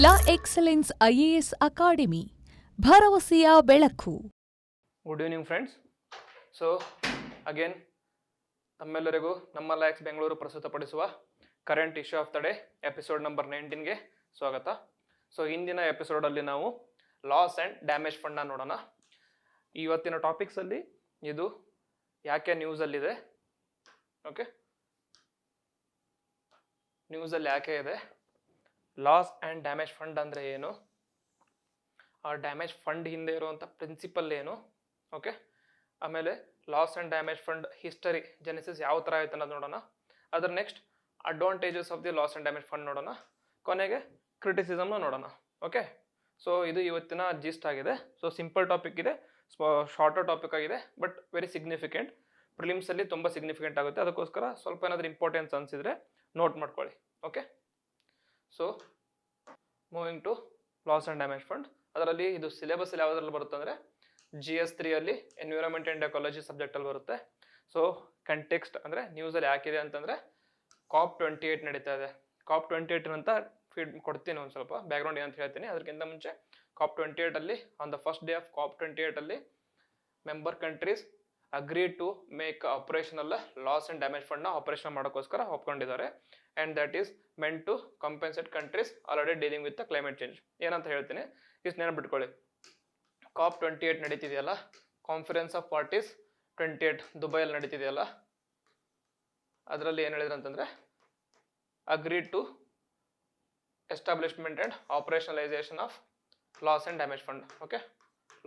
ಲಾ excellence IAS academy ಭರವಸೆಯ ಬೆಳಕು. Good evening friends. So again ತಮ್ಮೆಲ್ಲರಿಗೂ ನಮ್ಮ ಲಾ ಎಕ್ಸ್ ಬೆಂಗಳೂರು ಪ್ರಸ್ತುತಪಡಿಸುವ current issue of the day episode number 19ಗೆ ಸ್ವಾಗತ. ಸೊ ಇಂದಿನ ಎಪಿಸೋಡಲ್ಲಿ ನಾವು ಲಾಸ್ ಆ್ಯಂಡ್ ಡ್ಯಾಮೇಜ್ ಫಂಡ್ನ ನೋಡೋಣ. ಇವತ್ತಿನ ಟಾಪಿಕ್ಸಲ್ಲಿ ಇದು ಯಾಕೆ ನ್ಯೂಸಲ್ಲಿದೆ, ಓಕೆ, ನ್ಯೂಸಲ್ಲಿ ಯಾಕೆ ಇದೆ, ಲಾಸ್ ಆ್ಯಂಡ್ ಡ್ಯಾಮೇಜ್ ಫಂಡ್ ಅಂದರೆ ಏನು, ಆ ಡ್ಯಾಮೇಜ್ ಫಂಡ್ ಹಿಂದೆ ಇರುವಂಥ ಪ್ರಿನ್ಸಿಪಲ್ ಏನು, ಓಕೆ, ಆಮೇಲೆ loss and damage fund history Genesis ಯಾವ ಥರ ಆಯ್ತು ಅನ್ನೋದು ನೋಡೋಣ. ಅದರ next advantages of the laws and damage fund ನೋಡೋಣ. ಕೊನೆಗೆ ಕ್ರಿಟಿಸಿಸಮ್ನ ನೋಡೋಣ. ಓಕೆ, ಸೊ ಇದು ಇವತ್ತಿನ ಜಿಸ್ಟ್ ಆಗಿದೆ. ಸೊ ಸಿಂಪಲ್ ಟಾಪಿಕ್ ಇದೆ, ಶಾರ್ಟರ್ ಟಾಪಿಕ್ ಆಗಿದೆ, ಬಟ್ ವೆರಿ ಸಿಗ್ನಿಫಿಕೆಂಟ್. ಪ್ರಿಲಿಮ್ಸಲ್ಲಿ ತುಂಬ ಸಿಗ್ನಿಫಿಕೆಂಟ್ ಆಗುತ್ತೆ. ಅದಕ್ಕೋಸ್ಕರ ಸ್ವಲ್ಪ ಏನಾದರೂ ಇಂಪಾರ್ಟೆನ್ಸ್ ಅನಿಸಿದರೆ ನೋಟ್ ಮಾಡ್ಕೊಳ್ಳಿ. Okay, so moving to loss and damage fund. ಅದರಲ್ಲಿ ಇದು ಸಿಲೆಬಸ್ ಯಾವುದ್ರಲ್ಲಿ ಬರುತ್ತೆ ಅಂದರೆ GS3 ಅಲ್ಲಿ ಎನ್ವಿರಾನ್ಮೆಂಟ್ ಆ್ಯಂಡ್ ಎಕಾಲಜಿ ಸಬ್ಜೆಕ್ಟಲ್ಲಿ ಬರುತ್ತೆ. ಸೊ ಕಂಟೆಕ್ಸ್ಟ್ ಅಂದರೆ ನ್ಯೂಸಲ್ಲಿ ಯಾಕಿದೆ ಅಂತಂದರೆ COP28 ನಡೀತಾ ಇದೆ. COP28 ಅಂತ ಫೀಡ್ ಕೊಡ್ತೀನಿ, ಒಂದು ಸ್ವಲ್ಪ ಬ್ಯಾಕ್ಗ್ರೌಂಡ್ ಏನಂತ ಹೇಳ್ತೀನಿ. ಅದಕ್ಕಿಂತ ಮುಂಚೆ COP28 ಅಲ್ಲಿ on the first day of COP28 ಅಲ್ಲಿ member countries agree to make operational loss and damage ಫಂಡ್ನ ಆಪರೇಷನ್ ಮಾಡೋಕ್ಕೋಸ್ಕರ ಒಪ್ಕೊಂಡಿದ್ದಾರೆ. And that is meant to compensate countries already dealing with the climate change. ಏನಂತ ಹೇಳ್ತೀನಿ, ಇಷ್ಟು ನೆನಪಿಟ್ಕೊಳ್ಳಿ. COP28 ನಡೀತಿದೆಯಲ್ಲ, ಕಾನ್ಫರೆನ್ಸ್ ಆಫ್ ಪಾರ್ಟೀಸ್ 28 ದುಬೈಯಲ್ಲಿ ನಡೀತಿದೆಯಲ್ಲ, ಅದರಲ್ಲಿ ಏನು ಹೇಳಿದ್ರು ಅಂತಂದರೆ agree to establishment and operationalisation of loss and damage fund. Okay,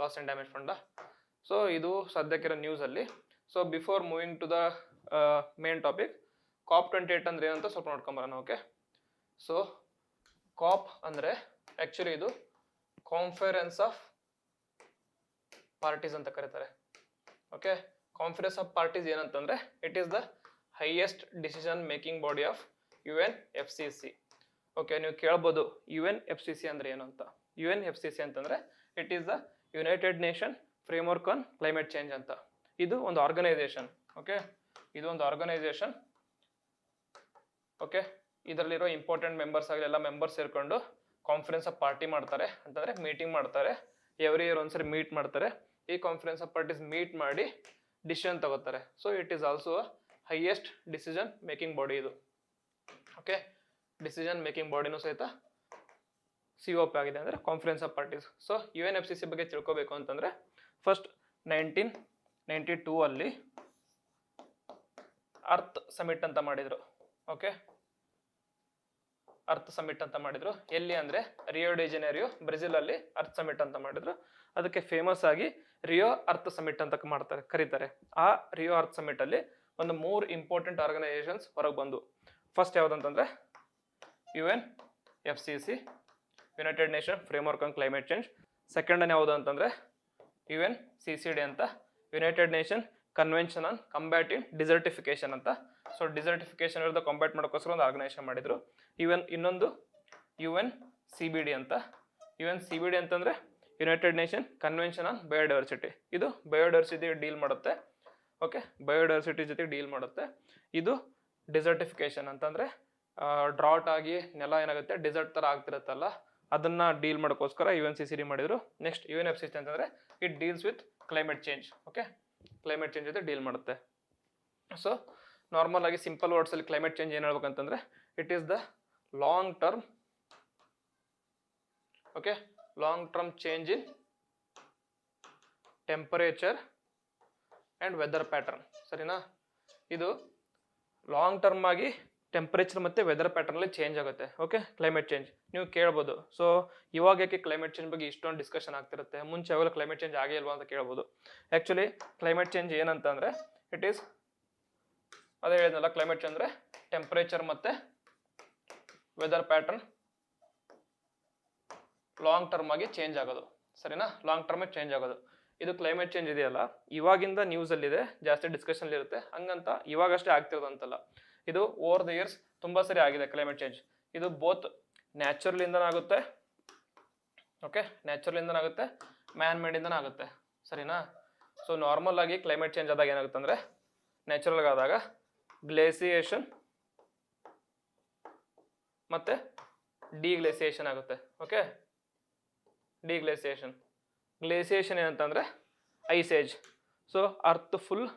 loss and damage fund. So ಇದು ಸದ್ಯಕ್ಕಿರೋ ನ್ಯೂಸಲ್ಲಿ. So before moving to the main topic, COP28 ಅಂದರೆ ಏನಂತ ಸ್ವಲ್ಪ ನೋಡ್ಕೊಂಬರೋಣ. ಓಕೆ, ಸೊ COP ಅಂದರೆ ಆ್ಯಕ್ಚುಲಿ ಇದು ಕಾನ್ಫರೆನ್ಸ್ ಆಫ್ ಪಾರ್ಟೀಸ್ ಅಂತ ಕರೀತಾರೆ. ಓಕೆ, ಕಾನ್ಫರೆನ್ಸ್ ಆಫ್ ಪಾರ್ಟೀಸ್ ಏನಂತಂದರೆ it is the highest decision making body of UNFCCC. Okay, ನೀವು ಕೇಳ್ಬೋದು UNFCCC ಅಂದರೆ ಏನು ಅಂತ. UNFCCC ಅಂತಂದರೆ it is the united nation framework on climate change ಅಂತ. ಇದು ಒಂದು ಆರ್ಗನೈಸೇಷನ್. ಓಕೆ, ಇದು ಒಂದು ಆರ್ಗನೈಸೇಷನ್. ಓಕೆ, ಇದರಲ್ಲಿರೋ ಇಂಪಾರ್ಟೆಂಟ್ ಮೆಂಬರ್ಸ್ ಆಗಲಿ ಎಲ್ಲ ಮೆಂಬರ್ಸ್ ಸೇರಿಕೊಂಡು ಕಾನ್ಫರೆನ್ಸ್ ಆಫ್ ಪಾರ್ಟಿ ಮಾಡ್ತಾರೆ, ಅಂತಂದರೆ ಮೀಟಿಂಗ್ ಮಾಡ್ತಾರೆ. ಎವ್ರಿ ಇಯರ್ ಒಂದ್ಸರಿ ಮೀಟ್ ಮಾಡ್ತಾರೆ. ಈ ಕಾನ್ಫರೆನ್ಸ್ ಆಫ್ ಪಾರ್ಟೀಸ್ ಮೀಟ್ ಮಾಡಿ ಡಿಸಿಷನ್ ತಗೋತಾರೆ. So it is also a highest decision making body ಇದು. ಓಕೆ, ಡಿಸಿಷನ್ ಮೇಕಿಂಗ್ ಬಾಡಿನೂ ಸಹಿತ COP ಆಗಿದೆ, ಅಂದರೆ conference of parties. So UNFCCC ಬಗ್ಗೆ ತಿಳ್ಕೊಬೇಕು ಅಂತಂದರೆ ಫಸ್ಟ್ 1992 ಅಲ್ಲಿ ಅರ್ತ್ ಸಮಿಟ್ ಅಂತ ಮಾಡಿದರು. ಓಕೆ, ಅರ್ತ್ ಸಮಿಟ್ ಅಂತ ಮಾಡಿದ್ರು. ಎಲ್ಲಿ ಅಂದರೆ ರಿಯೋ ಡಿ ಜೆನೇರಿಯೋ, ಬ್ರೆಜಿಲಲ್ಲಿ ಅರ್ತ್ ಸಮಿಟ್ ಅಂತ ಮಾಡಿದ್ರು. ಅದಕ್ಕೆ ಫೇಮಸ್ ಆಗಿ ರಿಯೋ ಅರ್ತ್ ಸಮಿಟ್ ಅಂತ ಕರೀತಾರೆ. ಆ ರಿಯೋ ಅರ್ತ್ ಸಮಿಟ್ ಅಲ್ಲಿ ಒಂದು 3 ಇಂಪಾರ್ಟೆಂಟ್ ಆರ್ಗನೈಸೇಷನ್ಸ್ ಹೊರಗೆ ಬಂದು. ಫಸ್ಟ್ ಯಾವುದಂತಂದ್ರೆ UNFCCC, united nation framework on climate change. Second ಯಾವುದು ಅಂತಂದ್ರೆ UNCCD ಅಂತ, united nation convention on combating desertification ಅಂತ. ಸೊ ಡಿಸರ್ಟಿಫಿಕೇಶನ್ ಇರೋದು ಕಂಬ್ಯಾಟ್ ಮಾಡೋಕ್ಕೋಸ್ಕರ ಒಂದು ಆರ್ಗನೈಸೇಷನ್ ಮಾಡಿದ್ರು. ಇನ್ನೊಂದು UNCBD ಅಂತ. UNCBD ಅಂತಂದ್ರೆ United nation convention on biodiversity. ಇದು ಬಯೋಡೈವರ್ಸಿಟಿ ಡೀಲ್ ಮಾಡುತ್ತೆ. ಓಕೆ, ಬಯೋಡೈವರ್ಸಿಟಿ ಜೊತೆ ಡೀಲ್ ಮಾಡುತ್ತೆ. ಇದು ಡಿಸರ್ಟಿಫಿಕೇಶನ್ ಅಂತಂದ್ರೆ ಡ್ರಾಟ್ ಆಗಿ ನೆಲ ಏನಾಗುತ್ತೆ ಡಿಸರ್ಟ್ ಥರ ಆಗ್ತಿರುತ್ತಲ್ಲ, ಅದನ್ನ ಡೀಲ್ ಮಾಡೋಕ್ಕೋಸ್ಕರ UNCCD ಮಾಡಿದ್ರು. ನೆಕ್ಸ್ಟ್ UNFCCC ಅಂತಂದ್ರೆ it deals with climate change. Okay, climate change ಜೊತೆ ಡೀಲ್ ಮಾಡುತ್ತೆ. ಸೊ ನಾರ್ಮಲ್ ಆಗಿ ಸಿಂಪಲ್ ವರ್ಡ್ಸ್ ಅಲ್ಲಿ ಕ್ಲೈಮೇಟ್ ಚೇಂಜ್ ಏನು ಹೇಳ್ಬೇಕಂತಂದ್ರೆ it is the long term, okay, long term change in temperature and weather pattern. ಸರಿನಾ? ಇದು long term ಆಗಿ temperature ಮತ್ತು ವೆದರ್ ಪ್ಯಾಟರ್ನಲ್ಲಿ ಚೇಂಜ್ ಆಗುತ್ತೆ. ಓಕೆ, ಕ್ಲೈಮೇಟ್ ಚೇಂಜ್ ನೀವು ಕೇಳ್ಬೋದು. ಸೊ ಇವಾಗ ಯಾಕೆ ಕ್ಲೈಮೇಟ್ ಚೇಂಜ್ ಬಗ್ಗೆ ಇಷ್ಟೊಂದು ಡಿಸ್ಕಷನ್ ಆಗ್ತಿರುತ್ತೆ, ಮುಂಚೆ ಯಾವಾಗ ಕ್ಲೈಮೇಟ್ ಚೇಂಜ್ ಆಗೇ ಇಲ್ವಾ ಅಂತ ಕೇಳ್ಬೋದು. ಆ್ಯಕ್ಚುಲಿ ಕ್ಲೈಮೇಟ್ ಚೇಂಜ್ ಏನಂತಂದರೆ ಇಟ್ ಈಸ್, ಅದೇ ಹೇಳಿದ್ನಲ್ಲ, ಕ್ಲೈಮೇಟ್ ಚೇಂಜ್ ಅಂದರೆ ಟೆಂಪರೇಚರ್ ಮತ್ತು ವೆದರ್ ಪ್ಯಾಟರ್ನ್ ಲಾಂಗ್ ಟರ್ಮ್ ಆಗಿ ಚೇಂಜ್ ಆಗೋದು. ಸರಿನಾ? ಲಾಂಗ್ ಟರ್ಮಾಗಿ ಚೇಂಜ್ ಆಗೋದು. ಇದು ಕ್ಲೈಮೇಟ್ ಚೇಂಜ್ ಇದೆಯಲ್ಲ, ಇವಾಗಿಂದ ನ್ಯೂಸಲ್ಲಿದೆ, ಜಾಸ್ತಿ ಡಿಸ್ಕಷನ್ ಇರುತ್ತೆ. ಹಂಗಂತ ಇವಾಗಷ್ಟೇ ಆಗ್ತಿರೋದಂತಲ್ಲ, ಇದು ಓವರ್ ದ ಇಯರ್ಸ್ ತುಂಬ ಸರಿ ಆಗಿದೆ ಕ್ಲೈಮೇಟ್ ಚೇಂಜ್. ಇದು ಬೋತ್ ನ್ಯಾಚುರಲಿಂದನೂ ಆಗುತ್ತೆ, ಓಕೆ, ನ್ಯಾಚುರಲಿಂದನೂ ಆಗುತ್ತೆ, ಮ್ಯಾನ್ ಮೇಡಿಂದನೂ ಆಗುತ್ತೆ. ಸರಿನಾ? ಸೊ ನಾರ್ಮಲ್ ಆಗಿ ಕ್ಲೈಮೇಟ್ ಚೇಂಜ್ ಆದಾಗ ಏನಾಗುತ್ತೆ ಅಂದರೆ, ನ್ಯಾಚುರಲ್ ಆದಾಗ ಗ್ಲೇಸಿಯೇಷನ್ ಮತ್ತು ಡಿಗ್ಲೇಸಿಯೇಷನ್ ಆಗುತ್ತೆ. ಓಕೆ, ಡಿಗ್ಲೇಸಿಯೇಷನ್. ಗ್ಲೇಸಿಯೇಷನ್ ಏನಂತಂದರೆ ಐಸೇಜ್. ಸೊ ಅರ್ತ್ ಫುಲ್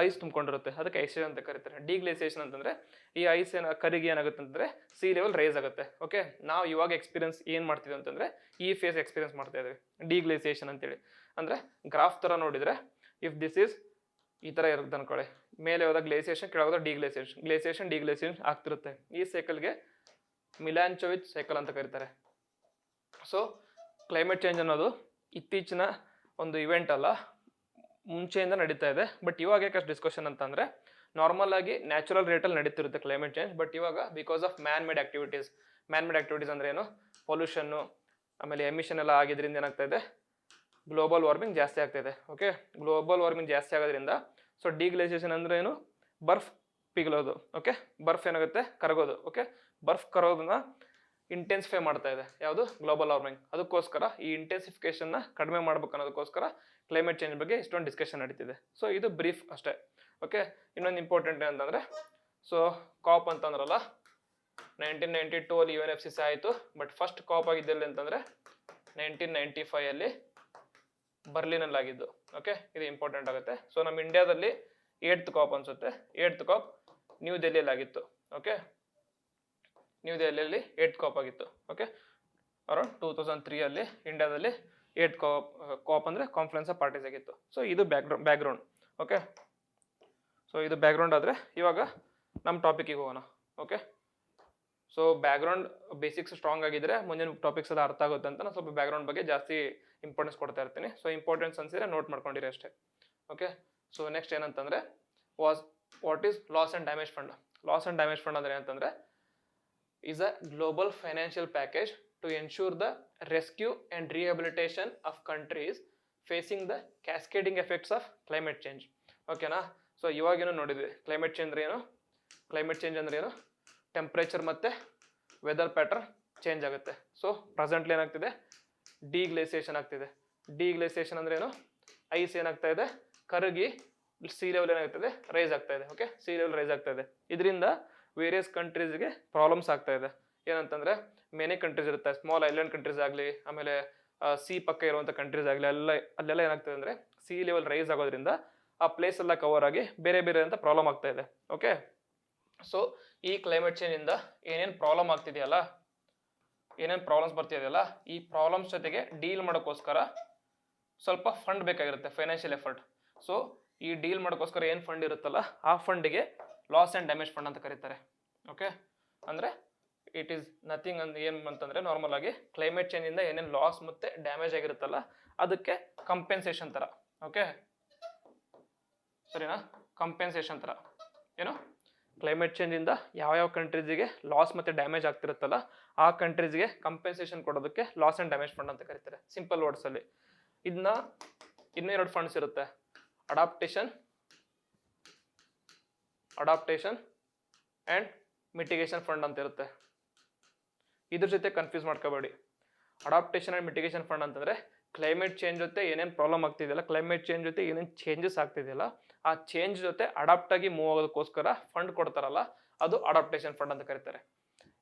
ಐಸ್ ತುಂಬಿಕೊಂಡಿರುತ್ತೆ, ಅದಕ್ಕೆ ಐಸೇಜ್ ಅಂತ ಕರೀತಾರೆ. ಡಿಗ್ಲೇಸಿಯೇಷನ್ ಅಂತಂದರೆ ಈ ಐಸ್ ಕರಿಗೆ ಏನಾಗುತ್ತೆ ಅಂತಂದರೆ ಸಿ ಲೆವೆಲ್ ರೈಸ್ ಆಗುತ್ತೆ. ಓಕೆ, ನಾವು ಇವಾಗ ಎಕ್ಸ್ಪೀರಿಯನ್ಸ್ ಏನು ಮಾಡ್ತಿದ್ವಿ ಅಂತಂದರೆ ಈ ಫೇಸ್ ಎಕ್ಸ್ಪೀರಿಯನ್ಸ್ ಮಾಡ್ತಾ ಇದ್ದೀವಿ ಡಿಗ್ಲೇಸಿಯೇಷನ್ ಅಂತೇಳಿ. ಅಂದರೆ ಗ್ರಾಫ್ ಥರ ನೋಡಿದರೆ ಇಫ್ ದಿಸ್ ಈಸ್ ಈ ಥರ ಇರುತ್ತೆ ಅನ್ಕೊಳ್ಳಿ, ಮೇಲೆ ಹೋದಾಗ ಗ್ಲೇಸಿಯೇಷನ್, ಕೆಳಗೆ ಹೋದಾಗ ಡಿಗ್ಲೇಸಿಯೇಷನ್, ಗ್ಲೇಸಿಯೇಷನ್ ಡಿಗ್ಲೇಸಿಯೇಷನ್ ಆಗ್ತಿರುತ್ತೆ. ಈ ಸೈಕಲ್ಗೆ ಮಿಲಾಂಚೋವಿಚ್ ಸೈಕಲ್ ಅಂತ ಕರೀತಾರೆ. ಸೊ ಕ್ಲೈಮೇಟ್ ಚೇಂಜ್ ಅನ್ನೋದು ಇತ್ತೀಚಿನ ಒಂದು ಇವೆಂಟ್ ಅಲ್ಲ, ಮುಂಚೆಯಿಂದ ನಡೀತಾ ಇದೆ. ಬಟ್ ಇವಾಗ ಯಾಕೆ ಡಿಸ್ಕಷನ್ ಅಂತಂದರೆ ನಾರ್ಮಲ್ ಆಗಿ ನ್ಯಾಚುರಲ್ ರೇಟಲ್ಲಿ ನಡೀತಿರುತ್ತೆ ಕ್ಲೈಮೇಟ್ ಚೇಂಜ್. ಬಟ್ ಇವಾಗ because of man made activities ಅಂದರೆ ಏನು, ಪೊಲ್ಯೂಷನ್ನು ಆಮೇಲೆ ಎಮಿಷನ್ ಎಲ್ಲ ಆಗಿದ್ರಿಂದ ಏನಾಗ್ತಾ ಇದೆ, ಗ್ಲೋಬಲ್ ವಾರ್ಮಿಂಗ್ ಜಾಸ್ತಿ ಆಗ್ತಾಯಿದೆ. ಓಕೆ, ಗ್ಲೋಬಲ್ ವಾರ್ಮಿಂಗ್ ಜಾಸ್ತಿ ಆಗೋದ್ರಿಂದ ಸೊ ಡಿಗ್ಲೇಸಿಯೇಷನ್ ಅಂದರೆ ಏನು, ಬರ್ಫ್ ಪಿಘಲೋದು. ಓಕೆ, ಬರ್ಫ್ ಏನಾಗುತ್ತೆ, ಕರಗೋದು. ಓಕೆ, ಬರ್ಫ್ ಕರೋದನ್ನ ಇಂಟೆನ್ಸಿಫೈ ಮಾಡ್ತಾ ಇದೆ ಯಾವುದು, ಗ್ಲೋಬಲ್ ವಾರ್ಮಿಂಗ್. ಅದಕ್ಕೋಸ್ಕರ ಈ ಇಂಟೆನ್ಸಿಫಿಕೇಶನ್ನ ಕಡಿಮೆ ಮಾಡ್ಬೇಕು ಅನ್ನೋದಕ್ಕೋಸ್ಕರ ಕ್ಲೈಮೇಟ್ ಚೇಂಜ್ ಬಗ್ಗೆ ಇಷ್ಟೊಂದು ಡಿಸ್ಕಷನ್ ನಡೀತಿದೆ. ಸೊ ಇದು ಬ್ರೀಫ್ ಅಷ್ಟೇ. ಓಕೆ, ಇನ್ನೊಂದು ಇಂಪಾರ್ಟೆಂಟ್ ಏನಂತಂದರೆ ಸೊ ಕಾಪ್ ಅಂತಂದ್ರಲ್ಲ 1992 ಅಲ್ಲಿ UNFCC ಆಯಿತು. ಬಟ್ ಫಸ್ಟ್ ಕಾಪ್ ಆಗಿದ್ದಲ್ಲಿ ಅಂತಂದರೆ 1995 ಬರ್ಲಿನಲ್ಲಿ ಆಗಿದ್ದು. ಓಕೆ, ಇದು ಇಂಪಾರ್ಟೆಂಟ್ ಆಗುತ್ತೆ. ಸೊ ನಮ್ಮ ಇಂಡಿಯಾದಲ್ಲಿ 8th ಕಾಪ್ ಅನ್ಸುತ್ತೆ, 8th ಕಾಪ್ ನ್ಯೂ ದೆಹಲಿಯಲ್ಲಿ ಆಗಿತ್ತು. ಓಕೆ, ನ್ಯೂ ದೆಹಲಿಯಲ್ಲಿ 8th ಕಾಪ್ ಆಗಿತ್ತು. ಓಕೆ, ಅರೌಂಡ್ 2003 ಅಲ್ಲಿ ಇಂಡಿಯಾದಲ್ಲಿ 8th ಕಾಪ್ ಅಂದರೆ ಕಾನ್ಫರೆನ್ಸ್ ಆಫ್ ಪಾರ್ಟೀಸ್ ಆಗಿತ್ತು. ಸೊ ಇದು ಬ್ಯಾಕ್ಗ್ರೌಂಡ್. ಓಕೆ, ಸೊ ಇದು ಬ್ಯಾಕ್ಗ್ರೌಂಡ್ ಆದರೆ ಇವಾಗ ನಮ್ಮ ಟಾಪಿಕಿಗೆ ಹೋಗೋಣ. Okay, so background basics strong ಆಗಿದ್ರೆ ಮುಂದಿನ ಟಾಪಿಕ್ಸ್ ಎಲ್ಲ ಅರ್ಥ ಆಗುತ್ತೆ ಅಂತ ನಾನು ಸ್ವಲ್ಪ ಬ್ಯಾಕ್ಗ್ರೌಂಡ್ ಬಗ್ಗೆ ಜಾಸ್ತಿ ಇಂಪಾರ್ಟೆನ್ಸ್ ಕೊಡ್ತಾ ಇರ್ತೀನಿ. ಸೊ ಇಂಪಾರ್ಟೆನ್ಸ್ ಅನ್ಸಿದ್ರೆ ನೋಟ್ ಮಾಡ್ಕೊಂಡಿರಿ ಅಷ್ಟೇ. ಓಕೆ, ಸೊ ನೆಕ್ಸ್ಟ್ ಏನಂತಂದರೆ what is loss and damage fund. Loss and damage fund ಅಂದರೆ ಏನಂತಂದರೆ is a global financial package to ensure the rescue and rehabilitation of countries facing the cascading effects of climate change. ಓಕೆನಾ, so ಇವಾಗೇನು ನೋಡಿದ್ವಿ climate change ಅಂದ್ರೆ ಏನು, climate change ಅಂದ್ರೆ ಏನು, temperature ಮತ್ತು ವೆದರ್ ಪ್ಯಾಟರ್ನ್ ಚೇಂಜ್ ಆಗುತ್ತೆ. ಸೊ ಪ್ರೆಸೆಂಟ್ಲಿ ಏನಾಗ್ತಿದೆ, ಡಿಗ್ಲೇಸಿಯೇಷನ್ ಆಗ್ತಿದೆ. ಡಿಗ್ಲೇಸಿಯೇಷನ್ ಅಂದ್ರೆ ಏನು, ಐಸ್ ಏನಾಗ್ತಾ ಇದೆ, ಕರಗಿ ಸಿ ಲೆವೆಲ್ ಏನಾಗ್ತದೆ, ರೈಸ್ ಆಗ್ತಾ ಇದೆ. ಓಕೆ, ಸಿ ಲೆವೆಲ್ ರೈಸ್ ಆಗ್ತಾ ಇದೆ. ಇದರಿಂದ ವೇರಿಯಸ್ ಕಂಟ್ರೀಸ್ಗೆ ಪ್ರಾಬ್ಲಮ್ಸ್ ಆಗ್ತಾ ಇದೆ. ಏನಂತಂದರೆ ಮೆನಿ ಕಂಟ್ರೀಸ್ ಇರುತ್ತೆ, ಸ್ಮಾಲ್ ಐಲ್ಯಾಂಡ್ ಕಂಟ್ರೀಸ್ ಆಗಲಿ, ಆಮೇಲೆ ಸಿ ಪಕ್ಕ ಇರುವಂಥ ಕಂಟ್ರೀಸ್ ಆಗಲಿ, ಅಲ್ಲೆಲ್ಲ ಏನಾಗ್ತದೆ ಅಂದರೆ ಸಿ ಲೆವೆಲ್ ರೈಸ್ ಆಗೋದ್ರಿಂದ ಆ ಪ್ಲೇಸ್ ಎಲ್ಲ ಕವರ್ ಆಗಿ ಬೇರೆ ಬೇರೆ ಅಂತ ಪ್ರಾಬ್ಲಮ್ ಆಗ್ತಾ ಇದೆ. ಓಕೆ, ಸೊ ಈ ಕ್ಲೈಮೇಟ್ ಚೇಂಜಿಂದ ಏನೇನು ಪ್ರಾಬ್ಲಮ್ ಆಗ್ತಿದೆಯಲ್ಲ, ಏನೇನು ಪ್ರಾಬ್ಲಮ್ಸ್ ಬರ್ತಿದೆಯಲ್ಲ, ಈ ಪ್ರಾಬ್ಲಮ್ಸ್ ಜೊತೆಗೆ ಡೀಲ್ ಮಾಡೋಕ್ಕೋಸ್ಕರ ಸ್ವಲ್ಪ ಫಂಡ್ ಬೇಕಾಗಿರುತ್ತೆ, ಫೈನಾನ್ಷಿಯಲ್ ಎಫರ್ಟ್. ಸೊ ಈ ಡೀಲ್ ಮಾಡೋಕ್ಕೋಸ್ಕರ ಏನು ಫಂಡ್ ಇರುತ್ತಲ್ಲ, ಆ ಫಂಡಿಗೆ ಲಾಸ್ ಆ್ಯಂಡ್ ಡ್ಯಾಮೇಜ್ ಫಂಡ್ ಅಂತ ಕರೀತಾರೆ. ಓಕೆ, ಅಂದರೆ ಇಟ್ ಈಸ್ ನಥಿಂಗ್ ಅಂತ ಏನು ಅಂತಂದರೆ ನಾರ್ಮಲ್ ಆಗಿ ಕ್ಲೈಮೇಟ್ ಚೇಂಜಿಂದ ಏನೇನು ಲಾಸ್ ಮತ್ತು ಡ್ಯಾಮೇಜ್ ಆಗಿರುತ್ತಲ್ಲ ಅದಕ್ಕೆ ಕಂಪೆನ್ಸೇಷನ್ ಥರ. ಓಕೆ, ಸರಿನಾ, ಕಂಪೆನ್ಸೇಷನ್ ಥರ ಏನು, ಕ್ಲೈಮೇಟ್ ಚೇಂಜಿಂದ ಯಾವ ಕಂಟ್ರೀಸಿಗೆ ಲಾಸ್ ಮತ್ತು ಡ್ಯಾಮೇಜ್ ಆಗ್ತಿರುತ್ತಲ್ಲ ಆ ಕಂಟ್ರೀಸ್ಗೆ ಕಂಪೆನ್ಸೇಷನ್ ಕೊಡೋದಕ್ಕೆ ಲಾಸ್ ಆ್ಯಂಡ್ ಡ್ಯಾಮೇಜ್ ಫಂಡ್ ಅಂತ ಕರೀತಾರೆ, ಸಿಂಪಲ್ ವರ್ಡ್ಸಲ್ಲಿ. ಇದನ್ನ ಇನ್ನೂ 2 ಫಂಡ್ಸ್ ಇರುತ್ತೆ, ಅಡಾಪ್ಟೇಷನ್ ಆ್ಯಂಡ್ ಮಿಟಿಗೇಷನ್ ಫಂಡ್ ಅಂತ ಇರುತ್ತೆ. ಇದ್ರ ಜೊತೆ ಕನ್ಫ್ಯೂಸ್ ಮಾಡ್ಕೋಬೇಡಿ. ಅಡಾಪ್ಟೇಷನ್ ಆ್ಯಂಡ್ ಮಿಟಿಗೇಷನ್ ಫಂಡ್ ಅಂತಂದರೆ ಕ್ಲೈಮೇಟ್ ಚೇಂಜ್ ಜೊತೆ ಏನೇನು ಪ್ರಾಬ್ಲಮ್ ಆಗ್ತಿದೆಯಲ್ಲ, ಕ್ಲೈಮೇಟ್ ಚೇಂಜ್ ಜೊತೆ ಏನೇನು ಚೇಂಜಸ್ ಆಗ್ತಿದೆಯಲ್ಲ ಆ ಚೇಂಜ್ ಜೊತೆ ಅಡಾಪ್ಟ್ ಆಗಿ ಮೂವ್ ಆಗೋದಕ್ಕೋಸ್ಕರ ಫಂಡ್ ಕೊಡ್ತಾರಲ್ಲ ಅದು ಅಡಾಪ್ಟೇಷನ್ ಫಂಡ್ ಅಂತ ಕರೀತಾರೆ.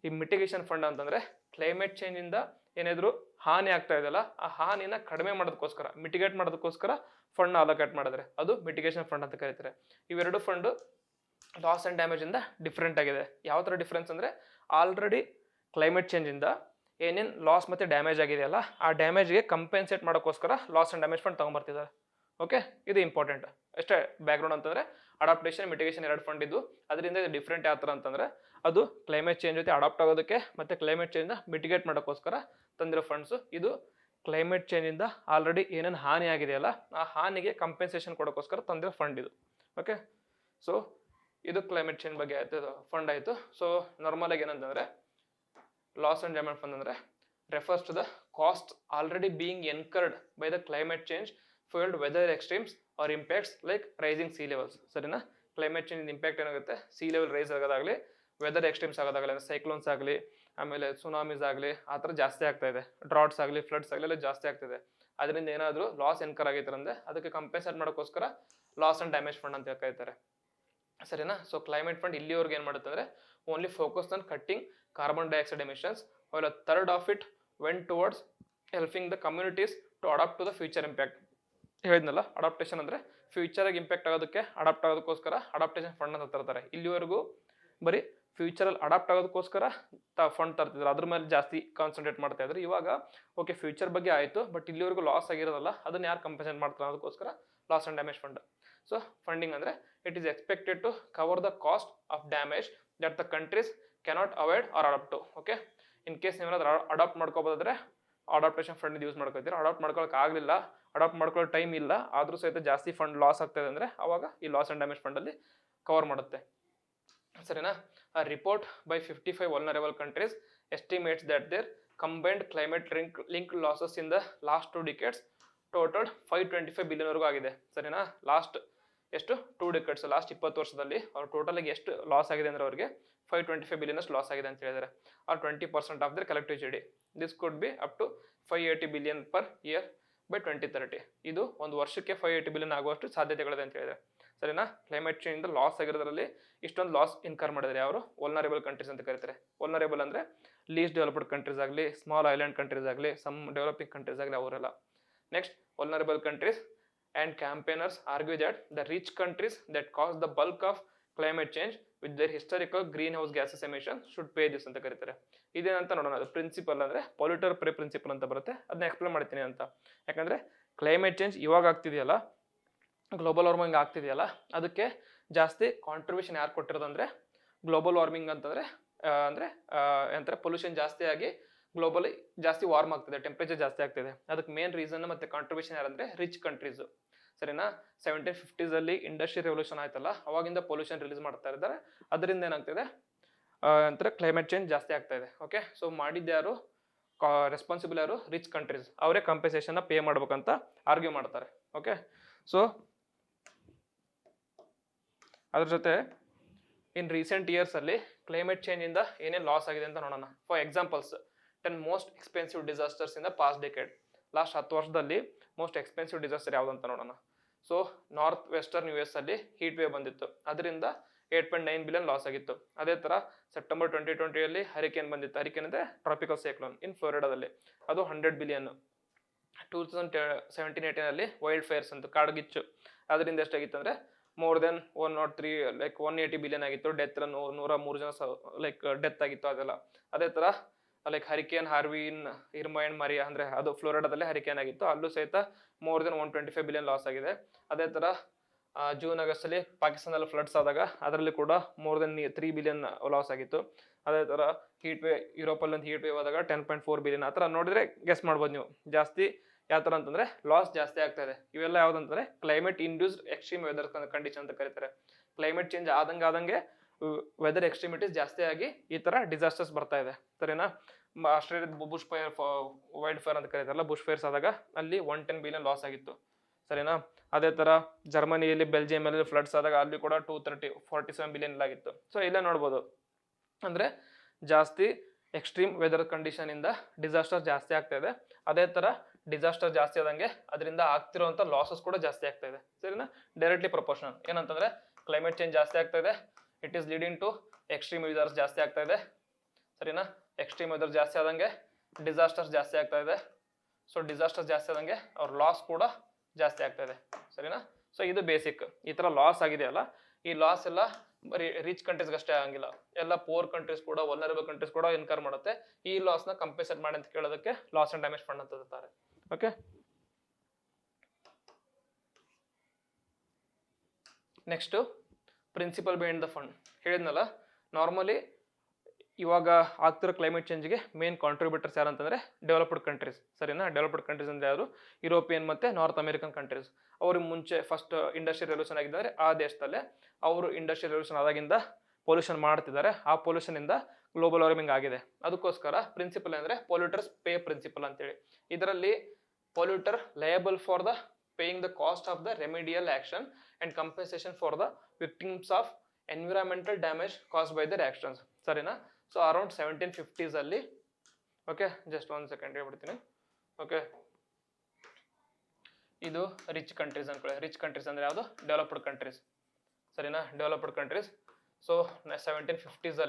ಈ ಮಿಟಿಗೇಷನ್ ಫಂಡ್ ಅಂತಂದರೆ ಕ್ಲೈಮೇಟ್ ಚೇಂಜಿಂದ ಏನಾದರೂ ಹಾನಿ ಆಗ್ತಾ ಇದೆಯಲ್ಲ ಆ ಹಾನಿನ ಕಡಿಮೆ ಮಾಡೋದಕ್ಕೋಸ್ಕರ, ಮಿಟಿಗೇಟ್ ಮಾಡೋದಕ್ಕೋಸ್ಕರ ಫಂಡ್ನ ಅಲೋಕೇಟ್ ಮಾಡಿದ್ರೆ ಅದು ಮಿಟಿಗೇಷನ್ ಫಂಡ್ ಅಂತ ಕರೀತಾರೆ. ಇವೆರಡು ಫಂಡು ಲಾಸ್ ಆ್ಯಂಡ್ ಡ್ಯಾಮೇಜಿಂದ ಡಿಫ್ರೆಂಟ್ ಆಗಿದೆ. ಯಾವ ಥರ ಡಿಫ್ರೆನ್ಸ್ ಅಂದರೆ ಆಲ್ರೆಡಿ ಕ್ಲೈಮೇಟ್ ಚೇಂಜಿಂದ ಏನೇನು ಲಾಸ್ ಮತ್ತು ಡ್ಯಾಮೇಜ್ ಆಗಿದೆಯಲ್ಲ ಆ ಡ್ಯಾಮೇಜ್ಗೆ ಕಂಪೆನ್ಸೇಟ್ ಮಾಡೋಕ್ಕೋಸ್ಕರ ಲಾಸ್ ಆ್ಯಂಡ್ ಡ್ಯಾಮೇಜ್ ಫಂಡ್ ತೊಗೊಂಬರ್ತಿದ್ದಾರೆ. ಓಕೆ, ಇದು ಇಂಪಾರ್ಟೆಂಟ್ ಅಷ್ಟೇ. ಬ್ಯಾಕ್ಗ್ರೌಂಡ್ ಅಂತಂದರೆ ಅಡಾಪ್ಟೇಷನ್ ಮಿಟಿಗೇಷನ್ 2 ಫಂಡ್ ಇದ್ದು ಅದರಿಂದ ಇದು ಡಿಫ್ರೆಂಟ್ ಯಾವ ಥರ ಅಂತಂದರೆ ಅದು ಕ್ಲೈಮೇಟ್ ಚೇಂಜ್ ಜೊತೆ ಅಡಾಪ್ಟ್ ಆಗೋದಕ್ಕೆ ಮತ್ತು ಕ್ಲೈಮೇಟ್ ಚೇಂಜ್ನ ಮಿಟಿಗೇಟ್ ಮಾಡೋಕ್ಕೋಸ್ಕರ ತಂದಿರೋ ಫಂಡ್ಸು. ಇದು ಕ್ಲೈಮೇಟ್ ಚೇಂಜಿಂದ ಆಲ್ರೆಡಿ ಏನೇನು ಹಾನಿ ಆಗಿದೆಯಲ್ಲ ಆ ಹಾನಿಗೆ ಕಂಪೆನ್ಸೇಷನ್ ಕೊಡೋಕ್ಕೋಸ್ಕರ ತಂದಿರೋ ಫಂಡ್ ಇದು. ಓಕೆ, ಸೊ ಇದು ಕ್ಲೈಮೇಟ್ ಚೇಂಜ್ ಬಗ್ಗೆ ಆಯಿತು, ಫಂಡ್ ಆಯಿತು. ಸೊ ನಾರ್ಮಲಾಗಿ ಏನಂತಂದರೆ ಲಾಸ್ ಆ್ಯಂಡ್ ಡ್ಯಾಮೇಜ್ ಫಂಡ್ ಅಂದರೆ refers to the cost already being incurred by the climate change fuelled weather extremes or impacts like rising sea levels. ಸರಿನಾ, climate change impact ಏನಾಗುತ್ತೆ, sea level rise ಆಗೋದಾಗಲಿ, weather extremes ಆಗೋದಾಗಲಿ, cyclones ಆಗಲಿ, ಆಮೇಲೆ ಸುನಾಮೀಸ್ ಆಗಲಿ, ಆ ಥರ ಜಾಸ್ತಿ ಆಗ್ತಾ ಇದೆ. ಡ್ರಾಟ್ಸ್ ಆಗಲಿ, ಫ್ಲಡ್ಸ್ ಆಗಲಿ ಎಲ್ಲ ಜಾಸ್ತಿ ಆಗ್ತಿದೆ. ಅದರಿಂದ ಏನಾದರೂ ಲಾಸ್ ಎನ್ಕರ್ ಆಗಿತ್ತಂದರೆ ಅದಕ್ಕೆ ಕಂಪೆನ್ಸೇಟ್ ಮಾಡೋಕ್ಕೋಸ್ಕರ ಲಾಸ್ ಆ್ಯಂಡ್ ಡ್ಯಾಮೇಜ್ ಫಂಡ್ ಅಂತ ಕರೀತಾರೆ. ಸರಿನಾ, ಸೊ ಕ್ಲೈಮೇಟ್ ಫಂಡ್ ಇಲ್ಲಿವರೆಗೆ ಏನು ಮಾಡುತ್ತೆ ಅಂದರೆ only focused on cutting carbon dioxide emissions, while a third of it went towards helping the communities to adapt to the future impact. ಹೇಳಿದ್ನಲ್ಲ, adaptation ಅಂದರೆ ಫ್ಯೂಚರಿಗೆ impact ಆಗೋದಕ್ಕೆ ಅಡಾಪ್ಟ್ ಆಗೋದಕ್ಕೋಸ್ಕರ ಅಡಾಪ್ಟೇಷನ್ ಫಂಡ್ ಅಂತ ತರ್ತಾರೆ. ಇಲ್ಲಿವರೆಗೂ ಬರೀ ಫ್ಯೂಚರಲ್ಲಿ ಅಡಾಪ್ಟ್ ಆಗೋದಕ್ಕೋಸ್ಕರ ಫಂಡ್ ತರ್ತಿದ್ರು, ಅದ್ರ ಮೇಲೆ ಜಾಸ್ತಿ ಕಾನ್ಸಂಟ್ರೇಟ್ ಮಾಡ್ತಾ ಇದ್ರು. ಇವಾಗ ಓಕೆ ಫ್ಯೂಚರ್ ಬಗ್ಗೆ ಆಯಿತು, ಬಟ್ ಇಲ್ಲಿವರೆಗೂ ಲಾಸ್ ಆಗಿರೋದಲ್ಲ, ಅದನ್ನ ಯಾರು ಕಂಪನ್ಸೇಟ್ ಮಾಡ್ತಾರೆ ಅದಕ್ಕೋಸ್ಕರ loss and damage fund. So funding ಅಂದರೆ it is expected to cover the cost of damage that the countries cannot avoid or adapt to. Okay, in case ನೀವೇನಾದ್ರೂ adapt ಮಾಡ್ಕೋಬೋದಾದ್ರೆ ಅಡಾಪ್ಟೇಷನ್ ಫಂಡ್ ಯೂಸ್ ಮಾಡ್ಕೋತೀರ. Adapt ಮಾಡ್ಕೊಳಕ್ಕೆ ಆಗಲಿಲ್ಲ, adapt ಮಾಡ್ಕೊಳ್ಳೋ time ಇಲ್ಲ, ಆದರೂ ಸಹಿತ ಜಾಸ್ತಿ ಫಂಡ್ ಲಾಸ್ ಆಗ್ತದೆ ಅಂದರೆ ಅವಾಗ ಈ ಲಾಸ್ ಆ್ಯಂಡ್ ಡ್ಯಾಮೇಜ್ ಫಂಡಲ್ಲಿ ಕವರ್ ಮಾಡುತ್ತೆ. ಸರಿನಾ? A report by 55 vulnerable countries estimates that their combined climate linked losses in the last 2 decades totaled 525 billion ವರೆಗೂ ಆಗಿದೆ. ಸರಿನಾ? ಲಾಸ್ಟ್ ಎಷ್ಟು 2 decades, ಲಾಸ್ಟ್ 20 ವರ್ಷದಲ್ಲಿ ಅವ್ರ ಟೋಟಲ್ ಆಗಿ ಎಷ್ಟು ಲಾಸ್ ಆಗಿದೆ ಅಂದ್ರೆ ಅವರಿಗೆ 525 billion ಅಷ್ಟು ಲಾಸ್ ಆಗಿದೆ ಅಂತ ಹೇಳಿದ್ದಾರೆ. Are 20% of their collective GDP. This could be up to 580 billion per year by 2030. ಇದು ಒಂದು ವರ್ಷಕ್ಕೆ 580 billion ಆಗುವಷ್ಟು ಸಾಧ್ಯತೆಗಳಿದೆ ಅಂತ ಹೇಳಿದ್ದಾರೆ. ಸರಿನಾ? ಕ್ಲೈಮೇಟ್ ಚೇಂಜ್ ಇಂದ ಲಾಸ್ ಆಗಿರೋದ್ರಲ್ಲಿ ಇಷ್ಟೊಂದು ಲಾಸ್ ಇನ್ಕರ್ ಮಾಡಿದ್ರೆ ಅವರು ವಲ್ನರೇಬಲ್ ಕಂಟ್ರೀಸ್ ಅಂತ ಕರೀತಾರೆ. ವಲ್ನರೇಬಲ್ ಅಂದರೆ ಲೀಸ್ಟ್ ಡೆವಲಪ್ಡ್ ಕಂಟ್ರೀಸ್ ಆಗಲಿ, ಸ್ಮಾಲ್ ಐಲ್ಯಾಂಡ್ ಕಂಟ್ರೀಸ್ ಆಗಲಿ, ಸಮ್ ಡೆವಲಪಿಂಗ್ ಕಂಟ್ರೀಸ್ ಆಗಲಿ, ಅವರೆಲ್ಲ. Next, vulnerable countries and campaigners argue that the rich countries that cos the bulk of climate change with their historical green house gases emission should pay this ಅಂತ ಕರೀತಾರೆ. ಇದೇನಂತ ನೋಡೋಣ. ಅದು principal ಅಂದರೆ ಪೊಲ್ಯೂಟರ್ pay principal ಅಂತ ಬರುತ್ತೆ, ಅದನ್ನ ಎಕ್ಸ್ಪ್ಲೇನ್ ಮಾಡ್ತೀನಿ ಅಂತ. ಯಾಕಂದರೆ ಕ್ಲೈಮೇಟ್ ಚೇಂಜ್ ಇವಾಗ ಆಗ್ತಿದೆಯಲ್ಲ, ಗ್ಲೋಬಲ್ ವಾರ್ಮಿಂಗ್ ಆಗ್ತಿದೆಯಲ್ಲ, ಅದಕ್ಕೆ ಜಾಸ್ತಿ ಕಾಂಟ್ರಿಬ್ಯೂಷನ್ ಯಾರು ಕೊಟ್ಟಿರೋದಂದರೆ ಗ್ಲೋಬಲ್ ವಾರ್ಮಿಂಗ್ ಅಂತಂದರೆ ಏನಂತಾರೆ ಪೊಲ್ಯೂಷನ್ ಜಾಸ್ತಿ ಆಗಿ ಗ್ಲೋಬಲಿ ಜಾಸ್ತಿ ವಾರ್ಮ್ ಆಗ್ತಿದೆ, ಟೆಂಪ್ರೇಚರ್ ಜಾಸ್ತಿ ಆಗ್ತಿದೆ. ಅದಕ್ಕೆ ಮೇನ್ ರೀಸನ್ ಮತ್ತು ಕಾಂಟ್ರಿಬ್ಯೂಷನ್ ಯಾರಂದರೆ ರಿಚ್ ಕಂಟ್ರೀಸು. ಸರಿನಾ? 1750s ಇಂಡಸ್ಟ್ರಿ ರೆವಲ್ಯೂಷನ್ ಆಯ್ತಲ್ಲ, ಅವಾಗಿಂದ ಪೊಲ್ಯೂಷನ್ ರಿಲೀಸ್ ಮಾಡ್ತಾ ಇದ್ದಾರೆ. ಅದರಿಂದ ಏನಾಗ್ತಿದೆ ಅಂದರೆ ಕ್ಲೈಮೇಟ್ ಚೇಂಜ್ ಜಾಸ್ತಿ ಆಗ್ತಾ ಇದೆ. ಓಕೆ, ಸೊ ಮಾಡಿದ್ದು ಯಾರು, ರೆಸ್ಪಾನ್ಸಿಬಲ್ ಯಾರು? Rich countries. ಅವರೇ ಕಾಂಪೆನ್ಸೇಷನ್ನ ಪೇ ಮಾಡ್ಬೇಕಂತ ಆರ್ಗ್ಯೂ ಮಾಡ್ತಾರೆ. ಓಕೆ, ಸೊ ಅದ್ರ ಜೊತೆ ಇನ್ ರೀಸೆಂಟ್ ಇಯರ್ಸಲ್ಲಿ ಕ್ಲೈಮೇಟ್ ಚೇಂಜಿಂದ ಏನೇನು ಲಾಸ್ ಆಗಿದೆ ಅಂತ ನೋಡೋಣ. For examples, 10 most expensive disasters in the past decade. Last 10 ವರ್ಷದಲ್ಲಿ ಮೋಸ್ಟ್ ಎಕ್ಸ್ಪೆನ್ಸಿವ್ ಡಿಸಾಸ್ಟರ್ ಯಾವುದಂತ ನೋಡೋಣ. ಸೊ ನಾರ್ತ್ ವೆಸ್ಟರ್ನ್ US ಅಲ್ಲಿ ಹೀಟ್ ವೇವ್ ಬಂದಿತ್ತು, ಅದರಿಂದ 8.9 billion ಲಾಸ್ ಆಗಿತ್ತು. ಅದೇ ಥರ ಸೆಪ್ಟೆಂಬರ್ 2020 ಹರಿಕೇನ್ ಬಂದಿತ್ತು. ಹರಿಕೇನ್ ಅಂದರೆ ಟ್ರಾಪಿಕಲ್ ಸೈಕ್ಲೋನ್ ಇನ್ ಫ್ಲೋರಿಡಾದಲ್ಲಿ, ಅದು 100 billion. 2017-18 ವೈಲ್ಡ್ ಫೈರ್ಸ್ ಅಂತ ಕಾಡ್ಗಿಚ್ಚು, ಅದರಿಂದ ಎಷ್ಟಾಗಿತ್ತು ಅಂದರೆ ಮೋರ್ ದೆನ್ 103 ಲೈಕ್ 180 billion ಆಗಿತ್ತು. ಡೆತ್ ಎಲ್ಲ 103 ಜನ ಲೈಕ್ ಡೆತ್ ಆಗಿತ್ತು ಅದೆಲ್ಲ. ಅದೇ ಥರ like hurricane ಹಾರ್ವಿನ್, Irma and Maria ಅಂದರೆ ಅದು ಫ್ಲೋರಿಡಾದಲ್ಲೇ ಹರಿಕೇನ್ ಆಗಿತ್ತು, ಅಲ್ಲೂ ಸಹಿತ ಮೋರ್ ದೆನ್ 125 billion ಲಾಸ್ ಆಗಿದೆ. ಅದೇ ಥರ ಜೂನ್ ಆಗಸ್ಟಲ್ಲಿ ಪಾಕಿಸ್ತಾನದಲ್ಲಿ ಫ್ಲಡ್ಸ್ ಆದಾಗ ಅದರಲ್ಲಿ ಕೂಡ ಮೋರ್ ದೆನ್ 3 billion ಲಾಸ್ ಆಗಿತ್ತು. ಅದೇ ಥರ ಹೀಟ್ ವೇವ್, ಯುರೋಪಲ್ಲಿ ಒಂದು ಹೀಟ್ ವೇವ್ ಆದಾಗ 10.4 billion. ಆ ಥರ ನೋಡಿದ್ರೆ ಗೆಸ್ ಮಾಡ್ಬೋದು ನೀವು. ಜಾಸ್ತಿ ಯಾವ ಥರ ಅಂತಂದರೆ ಲಾಸ್ ಜಾಸ್ತಿ ಆಗ್ತಾ ಇದೆ. ಇವೆಲ್ಲ ಯಾವುದಂತಂದರೆ climate induced extreme weather condition ಅಂತ ಕರೀತಾರೆ. ಕ್ಲೈಮೇಟ್ ಚೇಂಜ್ ಆದಂಗೆ ವೆದರ್ ಎಕ್ಸ್ಟ್ರೀಮಿಟೀಸ್ ಜಾಸ್ತಿ ಆಗಿ ಈ ಥರ ಡಿಸಾಸ್ಟರ್ಸ್ ಬರ್ತಾ ಇದೆ. ಸರಿನಾ? ಆಸ್ಟ್ರೇಲಿಯಾದ ಬುಷ್ ಫೈರ್, ವೈಲ್ಡ್ ಫೈರ್ ಅಂತ ಕರೀತಾರಲ್ಲ, ಬುಷ್ ಫೈರ್ಸ್ ಆದಾಗ ಅಲ್ಲಿ 110 billion ಲಾಸ್ ಆಗಿತ್ತು. ಸರಿನಾ? ಅದೇ ಥರ ಜರ್ಮನಿಯಲ್ಲಿ, ಬೆಲ್ಜಿಯಮಲ್ಲಿ ಫ್ಲಡ್ಸ್ ಆದಾಗ ಅಲ್ಲಿ ಕೂಡ 247 billion ಆಗಿತ್ತು. ಸೊ ಇಲ್ಲೇ ನೋಡ್ಬೋದು ಅಂದರೆ ಜಾಸ್ತಿ ಎಕ್ಸ್ಟ್ರೀಮ್ ವೆದರ್ ಕಂಡೀಷನಿಂದ ಡಿಸಾಸ್ಟರ್ ಜಾಸ್ತಿ ಆಗ್ತಾ ಇದೆ. ಅದೇ ಥರ ಡಿಸಾಸ್ಟರ್ ಜಾಸ್ತಿ ಆದಂಗೆ ಅದರಿಂದ ಆಗ್ತಿರೋಂಥ ಲಾಸಸ್ ಕೂಡ ಜಾಸ್ತಿ ಆಗ್ತಾ ಇದೆ. ಸರಿನಾ? Directly proportional. ಏನಂತಂದರೆ ಕ್ಲೈಮೇಟ್ ಚೇಂಜ್ ಜಾಸ್ತಿ ಆಗ್ತಾ ಇದೆ, it is leading to extreme weathers ಜಾಸ್ತಿ ಆಗ್ತಾ ಇದೆ. ಸರಿನಾ? ಎಕ್ಸ್ಟ್ರೀಮ್ ವೆದರ್ ಜಾಸ್ತಿ ಆದಂಗೆ ಡಿಸಾಸ್ಟರ್ಸ್ ಜಾಸ್ತಿ ಆಗ್ತಾ ಇದೆ. ಸೊ ಡಿಸಾಸ್ಟರ್ಸ್ ಜಾಸ್ತಿ ಆದಂಗೆ ಅವ್ರ ಲಾಸ್ ಕೂಡ ಜಾಸ್ತಿ ಆಗ್ತಾ ಇದೆ. ಸರಿನಾ? ಸೊ ಇದು ಬೇಸಿಕ್. ಈ ಥರ ಲಾಸ್ ಆಗಿದೆಯಲ್ಲ, ಈ ಲಾಸ್ ಎಲ್ಲ ಬರೀ ರಿಚ್ ಕಂಟ್ರೀಸ್ಗೆ ಅಷ್ಟೇ ಆಗಂಗಿಲ್ಲ, ಎಲ್ಲ ಪೋರ್ ಕಂಟ್ರೀಸ್ ಕೂಡ, ವಲ್ನರೇಬಲ್ ಕಂಟ್ರೀಸ್ ಕೂಡ ಇನ್ಕರ್ ಮಾಡುತ್ತೆ. ಈ ಲಾಸ್ನ ಕಂಪೆನ್ಸೇಟ್ ಮಾಡಿ ಅಂತ ಕೇಳೋದಕ್ಕೆ ಲಾಸ್ ಅಂಡ್ ಡ್ಯಾಮೇಜ್ ಫಂಡ್ ಅಂತ ಇರ್ತಾರೆ. Okay, next principle behind the fund. ಹೇಳಿದ್ನಲ್ಲ, ನಾರ್ಮಲಿ ಇವಾಗ ಆಗ್ತಿರೋ ಕ್ಲೈಮೇಟ್ ಚೇಂಜ್ಗೆ ಮೇನ್ ಕಾಂಟ್ರಿಬ್ಯೂಟರ್ಸ್ ಯಾರು ಅಂತಂದರೆ ಡೆವಲಪ್ಡ್ ಕಂಟ್ರೀಸ್. ಸರಿನಾ? ಡೆವಲಪ್ಡ್ ಕಂಟ್ರೀಸ್ ಅಂದರೆ ಯಾರು? ಯುರೋಪಿಯನ್ ಮತ್ತು ನಾರ್ತ್ ಅಮೆರಿಕನ್ ಕಂಟ್ರೀಸ್. ಅವ್ರಿಗೆ ಮುಂಚೆ ಫಸ್ಟ್ ಇಂಡಸ್ಟ್ರಿಯಲ್ ರೆವಲ್ಯೂಷನ್ ಆಗಿದ್ದಾರೆ ಆ ದೇಶದಲ್ಲೇ. ಅವರು ಇಂಡಸ್ಟ್ರಿಯಲ್ ರೆವಲ್ಯೂಷನ್ ಆದಾಗಿಂದ ಪೊಲ್ಯೂಷನ್ ಮಾಡ್ತಿದ್ದಾರೆ. ಆ ಪೊಲ್ಯೂಷನಿಂದ ಗ್ಲೋಬಲ್ ವಾರ್ಮಿಂಗ್ ಆಗಿದೆ. ಅದಕ್ಕೋಸ್ಕರ ಪ್ರಿನ್ಸಿಪಲ್ ಅಂದರೆ ಪೊಲ್ಯೂಟರ್ಸ್ ಪೇ ಪ್ರಿನ್ಸಿಪಲ್ ಅಂತೇಳಿ. ಇದರಲ್ಲಿ polluter liable for the paying the cost of the remedial action and compensation for the victims of environmental damage caused by their actions. ಸರಿನಾ? So around 1750s ಅಲ್ಲಿ, okay, just 1 second ಹೇಳ್ಬಿಡ್ತೀನಿ. Okay, ಇದು rich countries ಅನ್ಕೊಳ್ಳಿ. Rich countries ಅಂದರೆ ಯಾವುದು? Developed countries. ಸರಿನಾ? Developed countries. So 1750s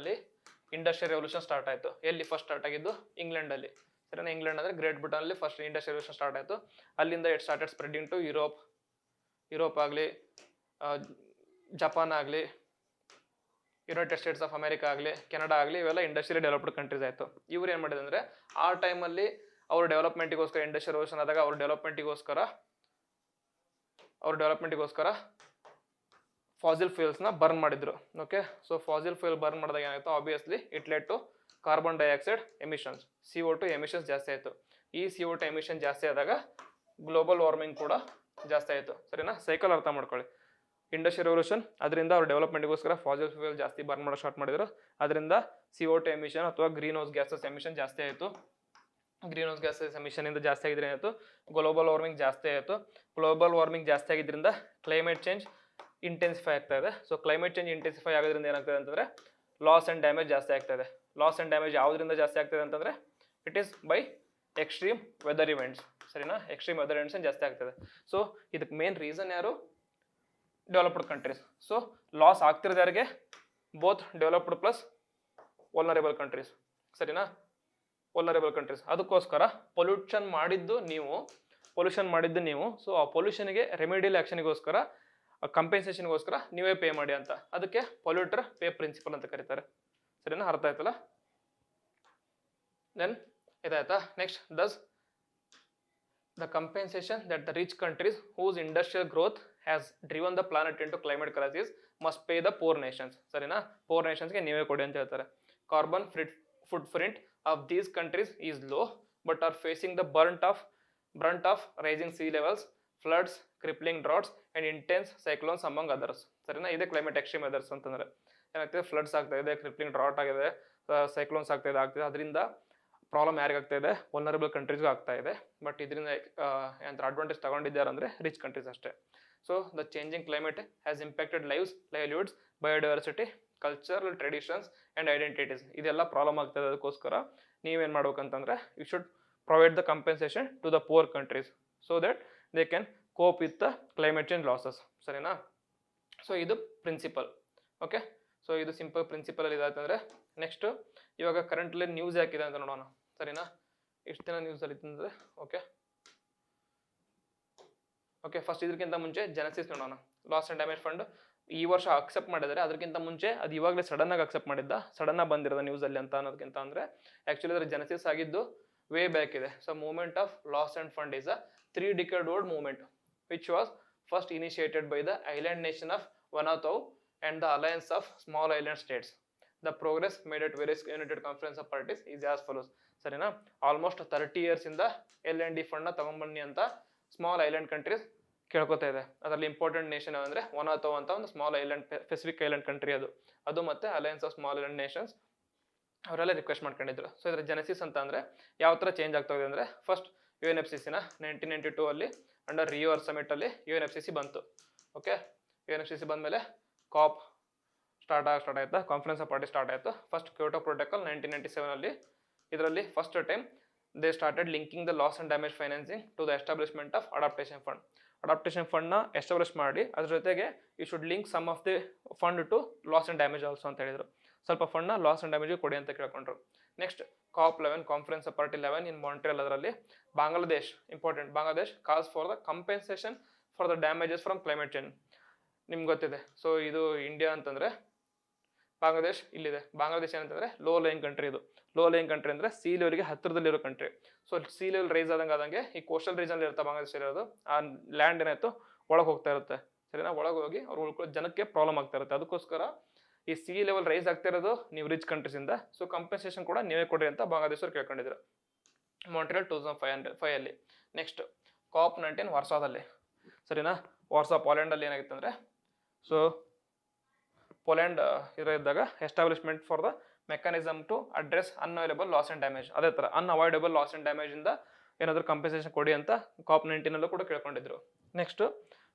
industrial revolution start ಆಯಿತು. ಎಲ್ಲಿ ಫಸ್ಟ್ ಸ್ಟಾರ್ಟ್ ಆಗಿದ್ದು? ಇಂಗ್ಲೆಂಡಲ್ಲಿ. ಸರಿನಾ? ಇಂಗ್ಲೆಂಡ್ ಅಂದರೆ ಗ್ರೇಟ್ ಬ್ರಿಟನಲ್ಲಿ ಫಸ್ಟ್ ಇಂಡಸ್ಟ್ರಿಯಲ್ ರೆವಲ್ಯೂಷನ್ ಸ್ಟಾರ್ಟ್ ಆಯಿತು. ಅಲ್ಲಿಂದ it started spreading to Europe ಆಗಲಿ, ಜಪಾನ್ ಆಗಲಿ, ಯುನೈಟೆಡ್ ಸ್ಟೇಟ್ಸ್ ಆಫ್ ಅಮೆರಿಕಾ ಆಗಲಿ, ಕೆನಡಾ ಆಗಲಿ, ಇವೆಲ್ಲ ಇಂಡಸ್ಟ್ರಿಯಲಿ ಡೆವಲಪ್ಡ್ ಕಂಟ್ರೀಸ್ ಆಯಿತು. ಇವ್ರು ಏನು ಮಾಡಿದೆ ಅಂದರೆ ಆ ಟೈಮಲ್ಲಿ ಅವ್ರ ಡೆವಲಪ್ಮೆಂಟಿಗೋಸ್ಕರ ಇಂಡಸ್ಟ್ರಿಯಲ್ ರೆವಲ್ಯೂಷನ್ ಆದಾಗ ಅವ್ರ ಡೆವಲಪ್ಮೆಂಟಿಗೋಸ್ಕರ ಫಾಸಿಲ್ ಫ್ಯೂಯಲ್ಸ್ನ ಬರ್ನ್ ಮಾಡಿದ್ರು. Okay, so fossil fuel burn ಮಾಡಿದಾಗ ಏನಾಯಿತು? Obviously it led to carbon dioxide emissions, CO2 emissions ಜಾಸ್ತಿ ಆಯಿತು. ಈ CO2 ಎಮಿಷನ್ ಜಾಸ್ತಿ ಆದಾಗ ಗ್ಲೋಬಲ್ ವಾರ್ಮಿಂಗ್ ಕೂಡ ಜಾಸ್ತಿ ಆಯಿತು. ಸರಿನಾ? ಸೈಕಲ್ ಅರ್ಥ ಮಾಡ್ಕೊಳ್ಳಿ. ಇಂಡಸ್ಟ್ರಿಯಲ್ ರೆವಲ್ಯೂಷನ್, ಅದರಿಂದ ಅವ್ರ ಡೆವಲಪ್ಮೆಂಟ್ಗೋಸ್ಕರ ಫಾಸಿಲ್ ಫ್ಯೂಯಲ್ ಜಾಸ್ತಿ ಬರ್ನ್ ಮಾಡೋಕೆ ಸ್ಟಾರ್ಟ್ ಮಾಡಿದ್ರು. ಅದರಿಂದ CO2 ಎಮಿಷನ್ ಅಥವಾ ಗ್ರೀನ್ ಹೌಸ್ ಗ್ಯಾಸಸ್ ಎಮಿಷನ್ ಜಾಸ್ತಿ ಆಯಿತು. ಗ್ರೀನ್ ಹೌಸ್ ಗ್ಯಾಸಸ್ ಎಮಿಷನಿಂದ ಜಾಸ್ತಿ ಆಗಿದ್ರೆ ಏನಾಯಿತು? ಗ್ಲೋಬಲ್ ವಾರ್ಮಿಂಗ್ ಜಾಸ್ತಿ ಆಯಿತು. ಗ್ಲೋಬಲ್ ವಾರ್ಮಿಂಗ್ ಜಾಸ್ತಿ ಆಗಿದ್ದರಿಂದ ಕ್ಲೈಮೇಟ್ ಚೇಂಜ್ ಇಂಟೆನ್ಸಿಫೈ ಆಗ್ತಾ ಇದೆ. ಸೊ ಕ್ಲೈಮೇಟ್ ಚೇಂಜ್ ಇಂಟೆನ್ಸಿಫೈ ಆಗೋದ್ರಿಂದ ಏನಾಗ್ತದೆ ಅಂತಂದರೆ ಲಾಸ್ ಆ್ಯಂಡ್ ಡ್ಯಾಮೇಜ್ ಜಾಸ್ತಿ ಆಗ್ತಾ ಇದೆ. ಲಾಸ್ ಆ್ಯಂಡ್ ಡ್ಯಾಮೇಜ್ ಯಾವುದರಿಂದ ಜಾಸ್ತಿ ಆಗ್ತದೆ ಅಂತಂದರೆ it is by extreme weather events. ಸರಿನಾ? ಎಕ್ಸ್ಟ್ರೀಮ್ ವೆದರ್ ಇವೆಂಟ್ಸ್ ಜಾಸ್ತಿ ಆಗ್ತದೆ. ಸೊ ಇದಕ್ಕೆ ಮೇನ್ ರೀಸನ್ ಯಾರು? Developed countries. ಸೊ ಲಾಸ್ ಆಗ್ತಿರೋದು ಯಾರಿಗೆ? Both developed plus vulnerable countries. ಸರಿನಾ? Vulnerable countries. ಅದಕ್ಕೋಸ್ಕರ ಪೊಲ್ಯೂಷನ್ ಮಾಡಿದ್ದು ನೀವು. ಸೊ ಆ ಪೊಲ್ಯೂಷನ್ಗೆ ರೆಮಿಡಿಯಲ್ ಆ್ಯಕ್ಷನ್ಗೋಸ್ಕರ, ಕಂಪೆನ್ಸೇಷನ್ಗೋಸ್ಕರ ನೀವೇ ಪೇ ಮಾಡಿ ಅಂತ. ಅದಕ್ಕೆ ಪೊಲ್ಯೂಟರ್ ಪೇ ಪ್ರಿನ್ಸಿಪಲ್ ಅಂತ ಕರೀತಾರೆ. ಸರಿನಾ? ಅರ್ಥ ಆಯ್ತಲ್ಲ? ದೆನ್ ಇದಾಯ್ತಾ? Next, thus the compensation that the rich countries whose industrial growth has driven the planet into climate crisis must pay the poor nations. ಸರಿನಾ? ಪೋರ್ ನೇಷನ್ಸ್ಗೆ ನೀವೇ ಕೊಡಿ ಅಂತ ಹೇಳ್ತಾರೆ. Carbon footprint of these countries is low but are facing the brunt of rising sea levels, floods, crippling droughts and intense cyclones among others. ಸರಿನಾ? ಇದೇ climate extreme weathers ಅಂತಂದರೆ ಏನಾಗ್ತದೆ? ಫ್ಲಡ್ಸ್ ಆಗ್ತಾ ಇದೆ, ಕ್ರಿಪ್ಲಿಂಗ್ ಡ್ರಾಟ್ ಆಗಿದೆ, cyclones ಆಗ್ತಾ ಇದೆ. ಅದರಿಂದ ಪ್ರಾಬ್ಲಮ್ ಯಾರಿಗಾಗ್ತಾ ಇದೆ? ವಲ್ನರಬಲ್ ಕಂಟ್ರೀಸ್ಗೂ ಆಗ್ತಾ ಇದೆ. ಬಟ್ ಇದರಿಂದ ಏನಂತ ಅಡ್ವಾಂಟೇಜ್ ತಗೊಂಡಿದ್ದಾರೆ ಅಂದರೆ ರಿಚ್ ಕಂಟ್ರೀಸ್ ಅಷ್ಟೇ. So the changing climate has impacted livelihoods, biodiversity, cultural traditions and identities. ಇದೆಲ್ಲ ಪ್ರಾಬ್ಲಮ್ ಆಗ್ತದೆ. ಅದಕ್ಕೋಸ್ಕರ ನೀವೇನು ಮಾಡ್ಬೇಕಂತಂದರೆ you should provide the compensation to the poor countries so that they can cope with the climate change losses. ಸರಿನಾ? So ಇದು principal. Okay, so ಇದು simple principal ಅಲ್ಲಿ ಇದಾಯ್ತಂದ್ರೆ next ಇವಾಗ ಕರೆಂಟ್ಲಿ ನ್ಯೂಸ್ ಯಾಕಿದೆ ಅಂತ ನೋಡೋಣ. ಸರಿನಾ? ಎಷ್ಟು ದಿನ ನ್ಯೂಸ್ ಅಲ್ಲಿ ಇತ್ತಂದ್ರೆ ಓಕೆ ಫಸ್ಟ್ ಇದಕ್ಕಿಂತ ಮುಂಚೆ ಜೆನೆಸಿಸ್ ನೋಡೋಣ. ಲಾಸ್ ಆ್ಯಂಡ್ ಡ್ಯಾಮೇಜ್ ಫಂಡ್ ಈ ವರ್ಷ ಅಕ್ಸೆಪ್ಟ್ ಮಾಡಿದರೆ, ಅದಕ್ಕಿಂತ ಮುಂಚೆ ಅದು ಇವಾಗಲೇ ಸಡನ್ ಆಗಿ ಅಕ್ಸೆಪ್ಟ್ ಸಡನ್ ಆಗಿ ಬಂದಿರೋದು ನ್ಯೂಸಲ್ಲಿ ಅಂತ ಅನ್ನೋದಕ್ಕಿಂತ ಅಂದರೆ ಆ್ಯಕ್ಚುಲಿ ಅದರ ಜೆನೆಸಿಸ್ ಆಗಿದ್ದು ವೇ ಬ್ಯಾಕ್ ಇದೆ. So movement of loss and fund is a 3-decade-old movement which was first initiated by the island nation of Vanuatu and the alliance of small island states. The progress made at various United Conference of Parties is as follows. ಸರಿನಾ? Almost 30 years ಇಂದ L&D ಫಂಡ್ನ ತಗೊಂಬನ್ನಿ ಅಂತ small island countries ಕೇಳ್ಕೊತಾ ಇದೆ. ಅದರಲ್ಲಿ important nation ಅಂದರೆ ವನಾತೋ ಅಂತ ಒಂದು small island Pacific island country ಅದು ಮತ್ತೆ alliance of small island Nations ಅವರೆಲ್ಲ ರಿಕ್ವೆಸ್ಟ್ ಮಾಡ್ಕೊಂಡಿದ್ರು. ಸೊ ಇದರ ಜೆನೆಸಿಸ್ ಅಂತ ಅಂದರೆ ಯಾವ ಥರ ಚೇಂಜ್ ಆಗ್ತಾ ಇದೆ ಅಂದರೆ ಫಸ್ಟ್ UNFCCನ 1992 ಅಲ್ಲಿ ಅಂಡರ್ ರಿಯೋ ಸಮಿಟ್ ಅಲ್ಲಿ UNFCCC ಬಂತು. ಓಕೆ, UNFCCC ಬಂದಮೇಲೆ ಕಾಪ್ ಸ್ಟಾರ್ಟ್ ಆಯ್ತಾ, ಕಾನ್ಫರೆನ್ಸ್ ಆಫ್ ಪಾರ್ಟಿ ಸ್ಟಾರ್ಟ್ ಆಯಿತು. ಫಸ್ಟ್ ಕ್ಯೋಟೋ ಪ್ರೋಟೋಕಾಲ್ 1997 ಅಲ್ಲಿ. ಇದರಲ್ಲಿ first time they started linking the loss and damage financing to the establishment of adaptation fund. Adaptation ಫಂಡ್ನ establish ಮಾಡಿ ಅದ್ರ ಜೊತೆಗೆ you should link some of the fund to loss and damage also ಅಂತ ಹೇಳಿದರು. ಸ್ವಲ್ಪ ಫಂಡ್ನ ಲಾಸ್ ಆ್ಯಂಡ್ ಡ್ಯಾಮೇಜ್ಗೆ ಕೊಡಿ ಅಂತ ಕೇಳ್ಕೊಂಡ್ರು. Next COP 11 conference of party 11 in Montreal. ಅದರಲ್ಲಿ Bangladesh important. Bangladesh calls for the compensation for the damages from climate change. ನಿಮ್ಗೆ ಗೊತ್ತಿದೆ. ಸೊ ಇದು ಇಂಡಿಯಾ ಅಂತಂದರೆ ಬಾಂಗ್ಲಾದೇಶ್ ಇಲ್ಲಿದೆ. ಬಾಂಗ್ಲಾದೇಶ್ ಏನಂತಂದರೆ ಲೋ ಲೈನ್ ಕಂಟ್ರಿ. ಇದು ಲೋ ಲೈನ್ ಕಂಟ್ರಿ ಅಂದರೆ ಸಿ ಲೆವೆಲ್ಗೆ ಹತ್ತಿರದಲ್ಲಿರೋ country. So sea level rise ಆದಂಗೆ ಈ ಕೋಸ್ಟಲ್ ರೀಜನ್ ಇರುತ್ತೆ ಬಾಂಗ್ಲಾದೇಶ ಇರೋದು. ಆ ಲ್ಯಾಂಡ್ ಏನಾಯ್ತು ಒಳಗೆ ಹೋಗ್ತಾ ಇರುತ್ತೆ. ಸರಿನಾ? ಒಳಗೆ ಹೋಗಿ ಅವ್ರು ಉಳ್ಕೊಳ್ಳೋ ಜನಕ್ಕೆ ಪ್ರಾಬ್ಲಮ್ ಆಗ್ತಾ ಇರುತ್ತೆ. ಅದಕ್ಕೋಸ್ಕರ ಈ ಸಿ ಲೆವೆಲ್ ರೈಸ್ ಆಗ್ತಾ ಇರೋದು ನೀವು ರಿಚ್ ಕಂಟ್ರೀಸಿಂದ. ಸೊ ಕಂಪೆನ್ಸೇಷನ್ ಕೂಡ ನೀವೇ ಕೊಡ್ರಿ ಅಂತ ಬಾಂಗ್ಲಾದೇಶವ್ರು ಕೇಳ್ಕೊಂಡಿದ್ರು ಮಾಂಟ್ರಿಯಲ್ 2005 ಅಲ್ಲಿ. ನೆಕ್ಸ್ಟ್ ಕಾಪ್ 19 ವಾರ್ಸಾದಲ್ಲಿ. ಸರಿನಾ? ವಾರ್ಸಾ ಪೋಲೆಂಡಲ್ಲಿ ಏನಾಗಿತ್ತು ಅಂದರೆ ಸೊ ಪೋಲೆಂಡ್ ಇದ್ದಾಗ establishment for the mechanism to address unavailable loss and damage. ಅದೇ ಥರ ಅನ್ಅವಾಯ್ಡಬಲ್ ಲಾಸ್ ಆ್ಯಂಡ್ ಡ್ಯಾಮೇಜಿಂದ ಏನಾದರೂ ಕಂಪೆನ್ಸೇಷನ್ ಕೊಡಿ ಅಂತ ಕಾಪ್ 19 ಕೂಡ ಕೇಳ್ಕೊಂಡಿದ್ರು. ನೆಕ್ಸ್ಟ್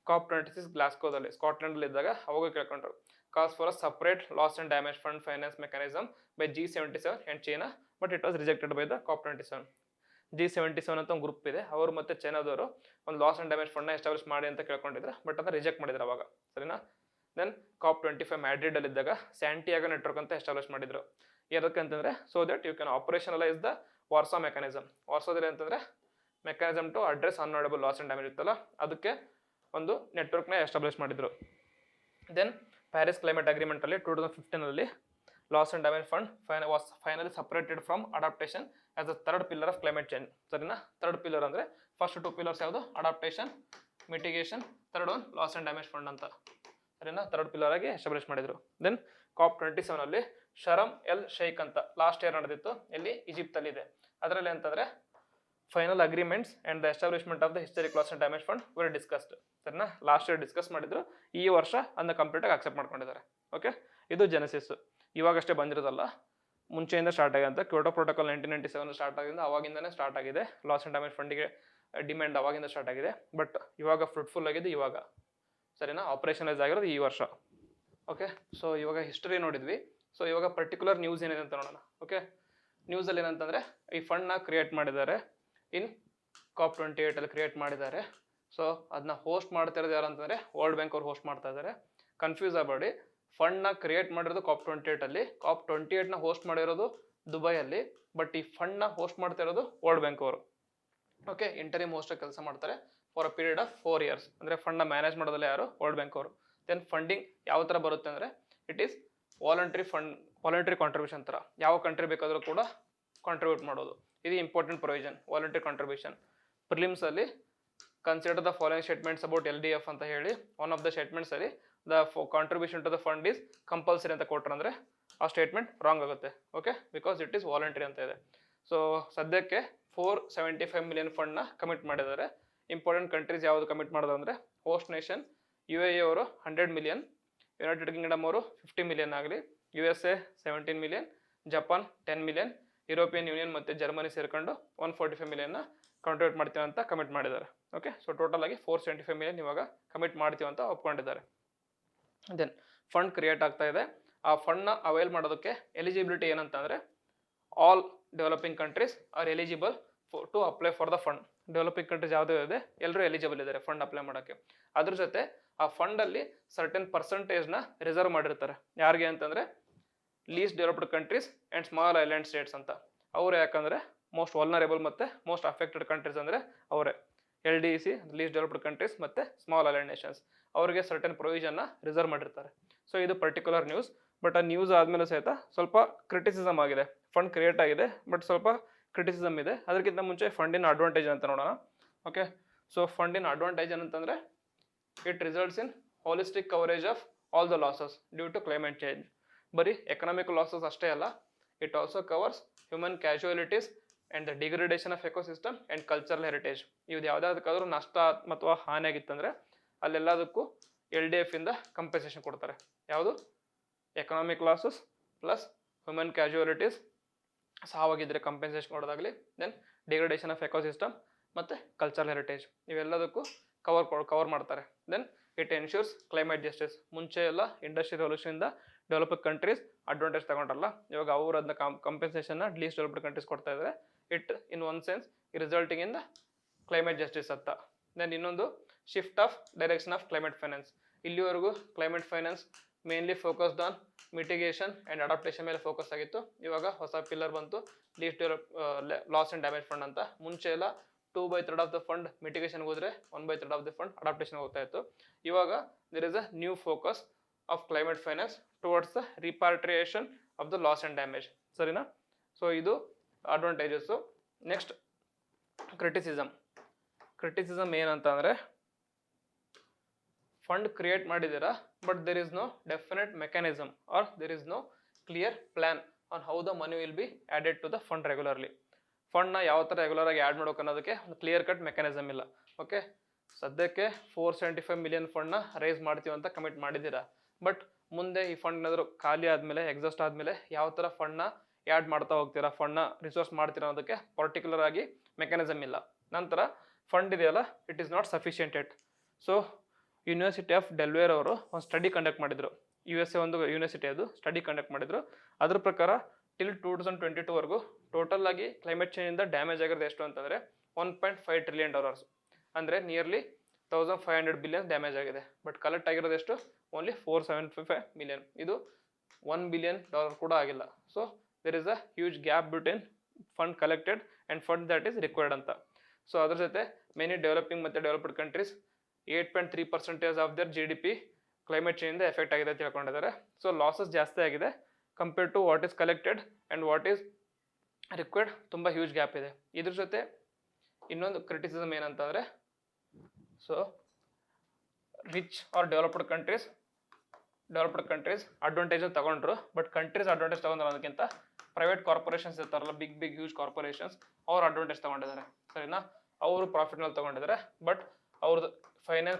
ಕಾಪ್ 26 ಗ್ಲಾಸ್ಕೋದಲ್ಲಿ ಸ್ಕಾಟ್ಲೆಂಡಲ್ಲಿ ಇದ್ದಾಗ ಅವಾಗ ಕೇಳ್ಕೊಂಡ್ರು. Calls for a separate loss and damage fund finance mechanism by G77 and China, but it was rejected by the COP 27. G77 ಅಂತ ಒಂದು ಗ್ರೂಪ್ ಇದೆ, ಅವರು ಮತ್ತು ಚೈನಾದವರು ಒಂದು ಲಾಸ್ ಆ್ಯಂಡ್ ಡ್ಯಾಮೇಜ್ ಫಂಡ್ನ ಎಸ್ಟಾಬ್ಲಿಷ್ ಮಾಡಿ ಅಂತ ಕೇಳ್ಕೊಂಡಿದ್ರು. ಬಟ್ ಅದನ್ನ ರಿಜೆಕ್ಟ್ ಮಾಡಿದ್ರು ಅವಾಗ. ಸರಿನಾ? ದೆನ್ COP25 ಮ್ಯಾಡ್ರಿಡಲ್ಲಿದ್ದಾಗ ಸ್ಯಾಂಟಿಯಾಗೋ ನೆಟ್ವರ್ಕ್ ಅಂತ ಎಸ್ಟಾಬ್ಲಿಷ್ ಮಾಡಿದ್ರು. ಏನಕ್ಕೆ ಅಂತಂದರೆ so that you can operationalise the Warsaw mechanism. ವಾರ್ಸಾದಲ್ಲಿ ಅಂತಂದರೆ mechanism to address unavoidable loss and damage ಇತ್ತಲ್ಲ, ಅದಕ್ಕೆ ಒಂದು ನೆಟ್ವರ್ಕ್ನ ಎಸ್ಟಾಬ್ಲಿಷ್ ಮಾಡಿದ್ರು. ದೆನ್ ಪ್ಯಾರಿಸ್ ಕ್ಲೈಮೇಟ್ ಅಗ್ರಿಮೆಂಟಲ್ಲಿ 2015 loss and damage fund was finally separated from adaptation as a third pillar of climate change. ಸರಿನಾ? Third pillar ಅಂದರೆ ಫಸ್ಟ್ 2 ಪಿಲ್ಲರ್ಸ್ ಯಾವುದು? Adaptation, mitigation, third one loss and damage fund ಅಂತ. ಸರಿನಾ? Third pillar ಆಗಿ establish ಮಾಡಿದ್ರು. Then COP27 Sharm el Sheikh ಅಂತ last year ನಡೆದಿತ್ತು, ಎಲ್ಲಿ? ಈಜಿಪ್ತಲ್ಲಿ ಇದೆ. ಅದರಲ್ಲಿ ಅಂತಂದರೆ final agreements and the establishment of the historic loss and damage fund were discussed. ಸರಿನಾ? ಲಾಸ್ಟ್ ಇಯರ್ ಡಿಸ್ಕಸ್ ಮಾಡಿದ್ರು, ಈ ವರ್ಷ ಅದನ್ನ ಕಂಪ್ಲೀಟಾಗಿ ಅಕ್ಸೆಪ್ಟ್ ಮಾಡ್ಕೊಂಡಿದ್ದಾರೆ. ಓಕೆ, ಇದು ಜೆನೆಸಿಸ್. ಇವಾಗಷ್ಟೇ ಬಂದಿರೋದಲ್ಲ, ಮುಂಚೆಯಿಂದ ಸ್ಟಾರ್ಟ್ ಆಗಿದೆ ಅಂತ. ಕ್ಯೋಟೋ ಪ್ರೋಟೋಕಾಲ್ 1997 ಸ್ಟಾರ್ಟ್ ಆಗಿಂದ ಅವಾಗಿಂದನೇ ಸ್ಟಾರ್ಟ್ ಆಗಿದೆ ಲಾಸ್ ಆ್ಯಂಡ್ ಡ್ಯಾಮೇಜ್ ಫಂಡಿಗೆ ಡಿಮ್ಯಾಂಡ್, ಅವಾಗಿಂದ ಸ್ಟಾರ್ಟ್ ಆಗಿದೆ. ಬಟ್ ಇವಾಗ ಫ್ರೂಟ್ಫುಲ್ ಆಗಿದೆ ಇವಾಗ. ಸರಿನಾ? ಆಪರೇಷನಲೈಸ್ ಆಗಿರೋದು ಈ ವರ್ಷ. ಓಕೆ, ಸೊ ಇವಾಗ ಹಿಸ್ಟರಿ ನೋಡಿದ್ವಿ. ಸೊ ಇವಾಗ ಪರ್ಟಿಕ್ಯುಲರ್ ನ್ಯೂಸ್ ಏನಿದೆ ಅಂತ ನೋಡೋಣ. ಓಕೆ, ನ್ಯೂಸಲ್ಲಿ ಏನಂತಂದರೆ ಈ ಫಂಡ್ನ ಕ್ರಿಯೇಟ್ ಮಾಡಿದ್ದಾರೆ ಇನ್ COP28 ಕ್ರಿಯೇಟ್ ಮಾಡಿದ್ದಾರೆ. ಸೊ ಅದನ್ನ ಹೋಸ್ಟ್ ಮಾಡ್ತಿರೋದು ಯಾರು ಅಂತಂದರೆ ವರ್ಲ್ಡ್ ಬ್ಯಾಂಕ್ ಅವ್ರು ಹೋಸ್ಟ್ ಮಾಡ್ತಾ ಇದ್ದಾರೆ. ಕನ್ಫ್ಯೂಸ್ ಆಗಬೇಡಿ, ಫಂಡ್ನ ಕ್ರಿಯೇಟ್ ಮಾಡಿರೋದು COP28 COP28 ಹೋಸ್ಟ್ ಮಾಡಿರೋದು ದುಬೈಯಲ್ಲಿ, ಬಟ್ ಈ ಫಂಡ್ನ ಹೋಸ್ಟ್ ಮಾಡ್ತಾ ಇರೋದು ವರ್ಲ್ಡ್ ಬ್ಯಾಂಕ್ ಅವರು. ಓಕೆ, ಇಂಟರಿಮ್ ಹೋಸ್ಟ್ ಕೆಲಸ ಮಾಡ್ತಾರೆ for a period of 4 years. ಅಂದರೆ ಫಂಡ್ನ ಮ್ಯಾನೇಜ್ ಮಾಡೋದಲ್ಲ ಯಾರು? ವರ್ಲ್ಡ್ ಬ್ಯಾಂಕ್ ಅವರು. ದೆನ್ ಫಂಡಿಂಗ್ ಯಾವ ಥರ ಬರುತ್ತೆ ಅಂದರೆ it is voluntary fund, voluntary contribution ಥರ. ಯಾವ ಕಂಟ್ರಿ ಬೇಕಾದರೂ ಕೂಡ ಕಾಂಟ್ರಿಬ್ಯೂಟ್ ಮಾಡೋದು. ಇದು ಇಂಪಾರ್ಟೆಂಟ್ ಪ್ರೊವಿಷನ್, ವಾಲಂಟ್ರಿ ಕಾಂಟ್ರಿಬ್ಯೂಷನ್. ಪ್ರಿಲಿಮ್ಸಲ್ಲಿ consider the following statements about LDF ಅಂತ ಹೇಳಿ ಒನ್ ಆಫ್ ದ ಸ್ಟೇಟ್ಮೆಂಟ್ಸಲ್ಲಿ the contribution to the fund is compulsory ಅಂತ ಕೊಟ್ಟರೆ ಅಂದರೆ ಆ ಸ್ಟೇಟ್ಮೆಂಟ್ ರಾಂಗ್ ಆಗುತ್ತೆ. Okay, because it is voluntary ಅಂತ ಇದೆ. ಸೊ ಸದ್ಯಕ್ಕೆ 475 million ಫಂಡ್ನ ಕಮಿಟ್ ಮಾಡಿದ್ದಾರೆ. ಇಂಪಾರ್ಟೆಂಟ್ ಕಂಟ್ರೀಸ್ ಯಾವುದು ಕಮಿಟ್ ಮಾಡೋದು ಅಂದರೆ ಹೋಸ್ಟ್ ನೇಷನ್ UAE ಅವರು 100 million, ಯುನೈಟೆಡ್ ಕಿಂಗ್ಡಮ್ ಅವರು 50 million ಆಗಲಿ, USA 17 million, Japan 10 million, European union ಮತ್ತು ಜರ್ಮನಿ ಸೇರ್ಕೊಂಡು 145 million ಕಾಂಟ್ರಿಬ್ಯೂಟ್ ಮಾಡ್ತೀವಿ ಅಂತ ಕಮಿಟ್ ಮಾಡಿದ್ದಾರೆ. ಓಕೆ, ಸೊ ಟೋಟಲ್ ಆಗಿ 475 million ಇವಾಗ ಕಮಿಟ್ ಮಾಡ್ತೀವಿ ಅಂತ ಒಪ್ಕೊಂಡಿದ್ದಾರೆ. ದೆನ್ ಫಂಡ್ ಕ್ರಿಯೇಟ್ ಆಗ್ತಾ ಇದೆ. ಆ ಫಂಡ್ನ ಅವೈಲ್ ಮಾಡೋದಕ್ಕೆ ಎಲಿಜಿಬಿಲಿಟಿ ಏನಂತಂದರೆ all developing countries are eligible to apply for the fund. Developing countries ಯಾವುದೇ ಇದೆ ಎಲ್ಲರೂ ಎಲಿಜಿಬಲ್ ಇದ್ದಾರೆ ಫಂಡ್ ಅಪ್ಲೈ ಮಾಡೋಕ್ಕೆ. ಅದ್ರ ಜೊತೆ ಆ ಫಂಡಲ್ಲಿ ಸರ್ಟನ್ ಪರ್ಸೆಂಟೇಜ್ನ ರಿಸರ್ವ್ ಮಾಡಿರ್ತಾರೆ. ಯಾರಿಗೆ ಅಂತಂದರೆ least developed countries and small island states ಅಂತ. ಅವರು ಯಾಕಂದರೆ ಮೋಸ್ಟ್ ವಲ್ನರೇಬಲ್ ಮತ್ತು ಮೋಸ್ಟ್ ಅಫೆಕ್ಟೆಡ್ ಕಂಟ್ರೀಸ್ ಅಂದರೆ ಅವರೇ LDC, ಲೀಸ್ಟ್ ಡೆವಲಪ್ಡ್ ಕಂಟ್ರೀಸ್ ಮತ್ತು ಸ್ಮಾಲ್ ಐಲ್ಯಾಂಡ್ ನೇಷನ್ಸ್. ಅವರಿಗೆ ಸರ್ಟನ್ ಪ್ರೊವಿಷನ್ನ ರಿಸರ್ವ್ ಮಾಡಿರ್ತಾರೆ. ಸೊ ಇದು ಪರ್ಟಿಕ್ಯುಲರ್ ನ್ಯೂಸ್. ಬಟ್ ಆ ನ್ಯೂಸ್ ಆದಮೇಲೆ ಸಹಿತ ಸ್ವಲ್ಪ ಕ್ರಿಟಿಸಿಸಮ್ ಆಗಿದೆ. ಫಂಡ್ ಕ್ರಿಯೇಟ್ ಆಗಿದೆ ಬಟ್ ಸ್ವಲ್ಪ ಕ್ರಿಟಿಸಿಸಮ್ ಇದೆ. ಅದಕ್ಕಿಂತ ಮುಂಚೆ ಫಂಡಿನ ಅಡ್ವಾಂಟೇಜ್ ಅಂತ ನೋಡೋಣ. ಓಕೆ, ಸೊ ಫಂಡಿನ ಅಡ್ವಾಂಟೇಜ್ ಏನಂತಂದರೆ it results in holistic coverage of all the losses due to climate change. ಬರೀ ಎಕನಾಮಿಕ್ ಲಾಸಸ್ ಅಷ್ಟೇ ಅಲ್ಲ, it also covers human casualties and the degradation of ecosystem and cultural heritage. ಇವ್ದು ಯಾವುದಾದಕ್ಕಾದ್ರೂ ನಷ್ಟ ಅಥವಾ ಹಾನಿ ಆಗಿತ್ತಂದರೆ ಅಲ್ಲೆಲ್ಲದಕ್ಕೂ LDF ಇಂದ ಕಂಪೆನ್ಸೇಷನ್ ಕೊಡ್ತಾರೆ. ಯಾವುದು? Economic losses plus human casualties, ಸಾವಾಗಿದ್ದರೆ ಕಂಪೆನ್ಸೇಷನ್ ಕೊಡೋದಾಗಲಿ, ದೆನ್ ಡಿಗ್ರೇಡೇಷನ್ ಆಫ್ ಎಕೋಸಿಸ್ಟಮ್ ಮತ್ತು ಕಲ್ಚರಲ್ ಹೆರಿಟೇಜ್, ಇವೆಲ್ಲದಕ್ಕೂ ಕವರ್ ಮಾಡ್ತಾರೆ. Then it ensures climate justice. ಮುಂಚೆ ಎಲ್ಲ ಇಂಡಸ್ಟ್ರಿ ರೆವಲ್ಯೂಷನಿಂದ ಡೆವಲಪಿಂಗ್ ಕಂಟ್ರೀಸ್ ಅಡ್ವಾಂಟೇಜ್ ತಗೊಂಡ್ರಲ್ಲ, ಇವಾಗ ಅವರು ಅದನ್ನ ಕಂಪೆನ್ಸೇಷನ್ನ ಲೀಸ್ಟ್ ಡೆವಲಪ್ಡ್ ಕಂಟ್ರೀಸ್ ಕೊಡ್ತಾ ಇದ್ದಾರೆ. It in one sense resulting in the climate justice ಅಂತ. ದೆನ್ ಇನ್ನೊಂದು shift of direction of climate finance. ಇಲ್ಲಿವರೆಗೂ climate finance mainly focused on mitigation and adaptation ಮೇಲೆ ಫೋಕಸ್ ಆಗಿತ್ತು. ಇವಾಗ ಹೊಸ ಪಿಲ್ಲರ್ ಬಂತು, least loss and damage fund ಅಂತ. ಮುಂಚೆ ಎಲ್ಲ 2/3 ಆಫ್ ದ ಫಂಡ್ ಮಿಟಿಗೇಷನ್ಗೆ ಹೋದರೆ 1/3 ಆಫ್ ದ ಫಂಡ್ ಅಡಾಪ್ಟೇಷನ್ಗೆ ಹೋಗ್ತಾ ಇತ್ತು. ಇವಾಗ there is a new focus of climate finance towards the repatriation of the loss and damage. ಸರಿನಾ? ಸೊ ಇದು ಅಡ್ವಾಂಟೇಜಸ್ಸು. ನೆಕ್ಸ್ಟ್ ಕ್ರಿಟಿಸಿಸಮ್ ಏನಂತ ಅಂದರೆ ಫಂಡ್ ಕ್ರಿಯೇಟ್ ಮಾಡಿದ್ದೀರಾ but there is no definite mechanism or there is no clear plan on how the money will be added to the fund regularly. ಫಂಡ್ನ ಯಾವ ಥರ regular ಆಗಿ add ಮಾಡೋಕೆ ಅನ್ನೋದಕ್ಕೆ ಒಂದು ಕ್ಲಿಯರ್ ಕಟ್ ಮೆಕ್ಯಾನಿಸಮ್ ಇಲ್ಲ. ಓಕೆ, ಸದ್ಯಕ್ಕೆ 475 million ಫಂಡ್ನ ರೈಸ್ ಮಾಡ್ತೀವಿ ಅಂತ ಕಮಿಟ್ ಮಾಡಿದ್ದೀರಾ. ಬಟ್ ಮುಂದೆ ಈ ಫಂಡ್ ಏನಾದರೂ ಖಾಲಿ ಆದಮೇಲೆ, ಎಕ್ಸಾಸ್ಟ್ ಆದಮೇಲೆ ಯಾವ ಥರ ಫಂಡ್ನ ಆ್ಯಡ್ ಮಾಡ್ತಾ ಹೋಗ್ತೀರಾ, ಫಂಡ್ನ ರಿಸೋರ್ಸ್ ಮಾಡ್ತೀರಾ ಅನ್ನೋದಕ್ಕೆ ಪರ್ಟಿಕ್ಯುಲರ್ ಆಗಿ ಮೆಕ್ಯಾನಿಸಮ್ ಇಲ್ಲ. ನಂತರ ಫಂಡ್ ಇದೆಯಲ್ಲ, it is not sufficient yet. So university of Delaware ಅವರು ಒಂದು ಸ್ಟಡಿ ಕಂಡಕ್ಟ್ ಮಾಡಿದರು. USA ಒಂದು ಯೂನಿವರ್ಸಿಟಿ ಅದು ಸ್ಟಡಿ ಕಂಡಕ್ಟ್ ಮಾಡಿದರು. ಅದ್ರ ಪ್ರಕಾರ ಟಿಲ್ 2022ವರೆಗೂ ಟೋಟಲ್ ಆಗಿ ಕ್ಲೈಮೇಟ್ ಚೇಂಜಿಂದ ಡ್ಯಾಮೇಜ್ ಆಗಿರೋದು ಎಷ್ಟು ಅಂತಂದರೆ $1.5 trillion. ಅಂದರೆ ನಿಯರ್ಲಿ 1500 ಬಿಲಿಯನ್ ಡ್ಯಾಮೇಜ್ ಆಗಿದೆ. ಬಟ್ ಕಲೆಕ್ಟ್ ಆಗಿರೋದು ಎಷ್ಟು? Only 475 million. ಇದು $1 ಬಿಲಿಯನ್ ಕೂಡ ಆಗಿಲ್ಲ. So there is a huge gap between fund collected and fund that is required ಅಂತ. ಸೊ ಅದ್ರ ಜೊತೆ ಮೆನಿ ಡೆವಲಪಿಂಗ್ ಮತ್ತು developed countries 8.3% of their GDP climate ಚೇಂಜಿಂದ ಎಫೆಕ್ಟ್ ಆಗಿದೆ ಅಂತ ಹೇಳ್ಕೊಂಡಿದ್ದಾರೆ. ಸೊ ಲಾಸಸ್ ಜಾಸ್ತಿ ಆಗಿದೆ compared to what is collected and what is required. ತುಂಬ ಹ್ಯೂಜ್ ಗ್ಯಾಪ್ ಇದೆ. ಇದ್ರ ಜೊತೆ ಇನ್ನೊಂದು ಕ್ರಿಟಿಸಿಸಮ್ ಏನಂತಂದರೆ, so rich or developed countries advantage ತಗೊಂಡ್ರು, ಬಟ್ ಕಂಟ್ರೀಸ್ ಅಡ್ವಾಂಟೇಜ್ ತಗೊಂಡ್ರು ಅನ್ನೋದಕ್ಕಿಂತ ಪ್ರೈವೇಟ್ ಕಾರ್ಪೊರೇಷನ್ಸ್ ಇರ್ತಾರಲ್ಲ, ಬಿಗ್ ಹ್ಯೂಜ್ ಕಾರ್ಪೊರೇಷನ್ಸ್, ಅವ್ರು ಅಡ್ವಾಂಟೇಜ್ ತಗೊಂಡಿದ್ದಾರೆ. ಸರಿನಾ? ಅವರು ಪ್ರಾಫಿಟ್ನಲ್ಲಿ ತಗೊಂಡಿದ್ದಾರೆ. ಬಟ್ ಅವ್ರದ್ದು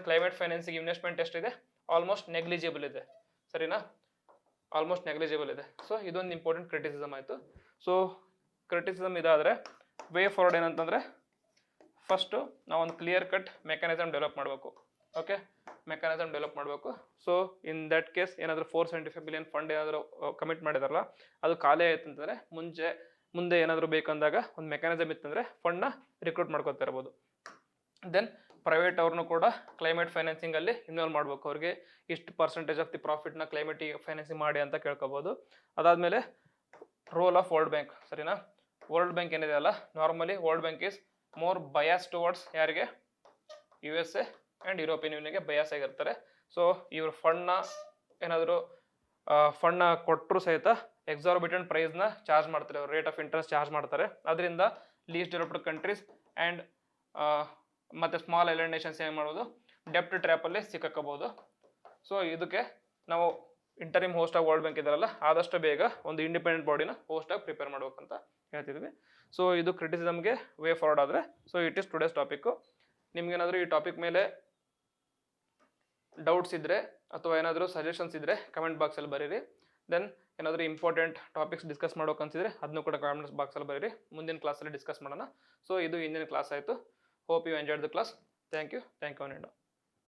ಕ್ಲೈಮೇಟ್ ಫೈನಾನ್ಸಿಗೆ ಇನ್ವೆಸ್ಟ್ಮೆಂಟ್ ಎಷ್ಟಿದೆ? ಆಲ್ಮೋಸ್ಟ್ ನೆಗ್ಲಿಜಿಬಲ್ ಇದೆ. ಸರಿನಾ? ಆಲ್ಮೋಸ್ಟ್ ನೆಗ್ಲಿಜಿಬಲ್ ಇದೆ. ಸೊ ಇದೊಂದು ಇಂಪಾರ್ಟೆಂಟ್ ಕ್ರಿಟಿಸಿಸಮ್ ಆಯಿತು. ಸೊ ಕ್ರಿಟಿಸಿಸಮ್ ಇದಾದರೆ ವೇ ಫಾರ್ವರ್ಡ್ ಏನಂತಂದರೆ, ಫಸ್ಟು ನಾವೊಂದು ಕ್ಲಿಯರ್ ಕಟ್ ಮೆಕ್ಯಾನಿಸಮ್ ಡೆವಲಪ್ ಮಾಡಬೇಕು. ಓಕೆ, ಮೆಕ್ಯಾನಿಸಮ್ ಡೆವಲಪ್ ಮಾಡಬೇಕು. ಸೊ ಇನ್ ದಟ್ ಕೇಸ್ ಏನಾದರೂ 475 ಬಿಲಿಯನ್ ಫಂಡ್ ಏನಾದರೂ ಕಮಿಟ್ ಮಾಡಿದಾರಲ್ಲ, ಅದು ಖಾಲಿ ಆಯ್ತು ಅಂತಂದರೆ ಮುಂದೆ ಏನಾದರೂ ಬೇಕಂದಾಗ ಒಂದು ಮೆಕ್ಯಾನಿಸಮ್ ಇತ್ತಂದರೆ ಫಂಡ್ನ ರಿಕ್ರೂಟ್ ಮಾಡ್ಕೊತಾ ಇರ್ಬೋದು. ದೆನ್ ಪ್ರೈವೇಟ್ ಅವ್ರನ್ನೂ ಕೂಡ ಕ್ಲೈಮೇಟ್ ಫೈನಾನ್ಸಿಂಗಲ್ಲಿ ಇನ್ವಾಲ್ವ್ ಮಾಡಬೇಕು. ಅವ್ರಿಗೆ ಇಷ್ಟು ಪರ್ಸೆಂಟೇಜ್ ಆಫ್ ದಿ ಪ್ರಾಫಿಟ್ನ ಕ್ಲೈಮೇಟಿಗೆ ಫೈನಾನ್ಸಿಂಗ್ ಮಾಡಿ ಅಂತ ಕೇಳ್ಕೊಬೋದು. ಅದಾದಮೇಲೆ ರೋಲ್ ಆಫ್ ವರ್ಲ್ಡ್ ಬ್ಯಾಂಕ್. ಸರಿನಾ? ವರ್ಲ್ಡ್ ಬ್ಯಾಂಕ್ ಏನಿದೆ ಅಲ್ಲ, normally world bank is more bias towards ಯಾರಿಗೆ? USA ಆ್ಯಂಡ್ ಯುರೋಪಿಯನ್ ಯೂನಿಯನ್ಗೆ ಬಯಾಸ್ ಆಗಿರ್ತಾರೆ. ಸೊ ಇವರು ಫಂಡ್ನ ಕೊಟ್ಟರು ಸಹಿತ ಎಕ್ಸಾರ್ಬಿಟೆಂಟ್ ಪ್ರೈಸ್ನ ಚಾರ್ಜ್ ಮಾಡ್ತಾರೆ, ಅವ್ರು ರೇಟ್ ಆಫ್ ಇಂಟ್ರೆಸ್ಟ್ ಚಾರ್ಜ್ ಮಾಡ್ತಾರೆ. ಅದರಿಂದ ಲೀಸ್ಟ್ ಡೆವಲಪ್ಡ್ ಕಂಟ್ರೀಸ್ ಆ್ಯಂಡ್ ಮತ್ತು ಸ್ಮಾಲ್ ಐಲ್ಯಾಂಡ್ ನೇಷನ್ಸ್ ಏನು ಮಾಡ್ಬೋದು? ಡೆಪ್ಟ್ ಟ್ರ್ಯಾಪಲ್ಲಿ ಸಿಕ್ಕಾಕೋಬೋದು. ಸೊ ಇದಕ್ಕೆ ನಾವು ಇಂಟರಿಮ್ ಹೋಸ್ಟ್ ಆಗಿ ವರ್ಲ್ಡ್ ಬ್ಯಾಂಕ್ ಇದ್ದಾರಲ್ಲ, ಆದಷ್ಟು ಬೇಗ ಒಂದು ಇಂಡಿಪೆಂಡೆಂಟ್ ಬಾಡಿನ ಹೋಸ್ಟಾಗಿ ಪ್ರಿಪೇರ್ ಮಾಡ್ಬೇಕಂತ ಹೇಳ್ತಿದ್ವಿ. ಸೊ ಇದು ಕ್ರಿಟಿಸಿಸಮ್ಗೆ ವೇ ಫಾರ್ವರ್ಡ್ ಆದರೆ. So it is today's topic. ನಿಮ್ಗೇನಾದರೂ ಈ ಟಾಪಿಕ್ ಮೇಲೆ ಡೌಟ್ಸ್ ಇದ್ದರೆ ಅಥವಾ ಏನಾದರೂ ಸಜೆಷನ್ಸ್ ಇದ್ದರೆ ಕಮೆಂಟ್ ಬಾಕ್ಸಲ್ಲಿ ಬರೀರಿ. ದೆನ್ ಏನಾದರೂ ಇಂಪಾರ್ಟೆಂಟ್ ಟಾಪಿಕ್ಸ್ ಡಿಸ್ಕಸ್ ಮಾಡೋಕಂತಿದ್ರೆ ಅದನ್ನು ಕೂಡ ಕಮೆಂಟ್ ಬಾಕ್ಸಲ್ಲಿ ಬರೀರಿ. ಮುಂದಿನ ಕ್ಲಾಸಲ್ಲಿ ಡಿಸ್ಕಸ್ ಮಾಡೋಣ. ಸೊ ಇದು ಇಂದಿನ ಕ್ಲಾಸ್ ಆಯಿತು. Hope you enjoyed the class. Thank you.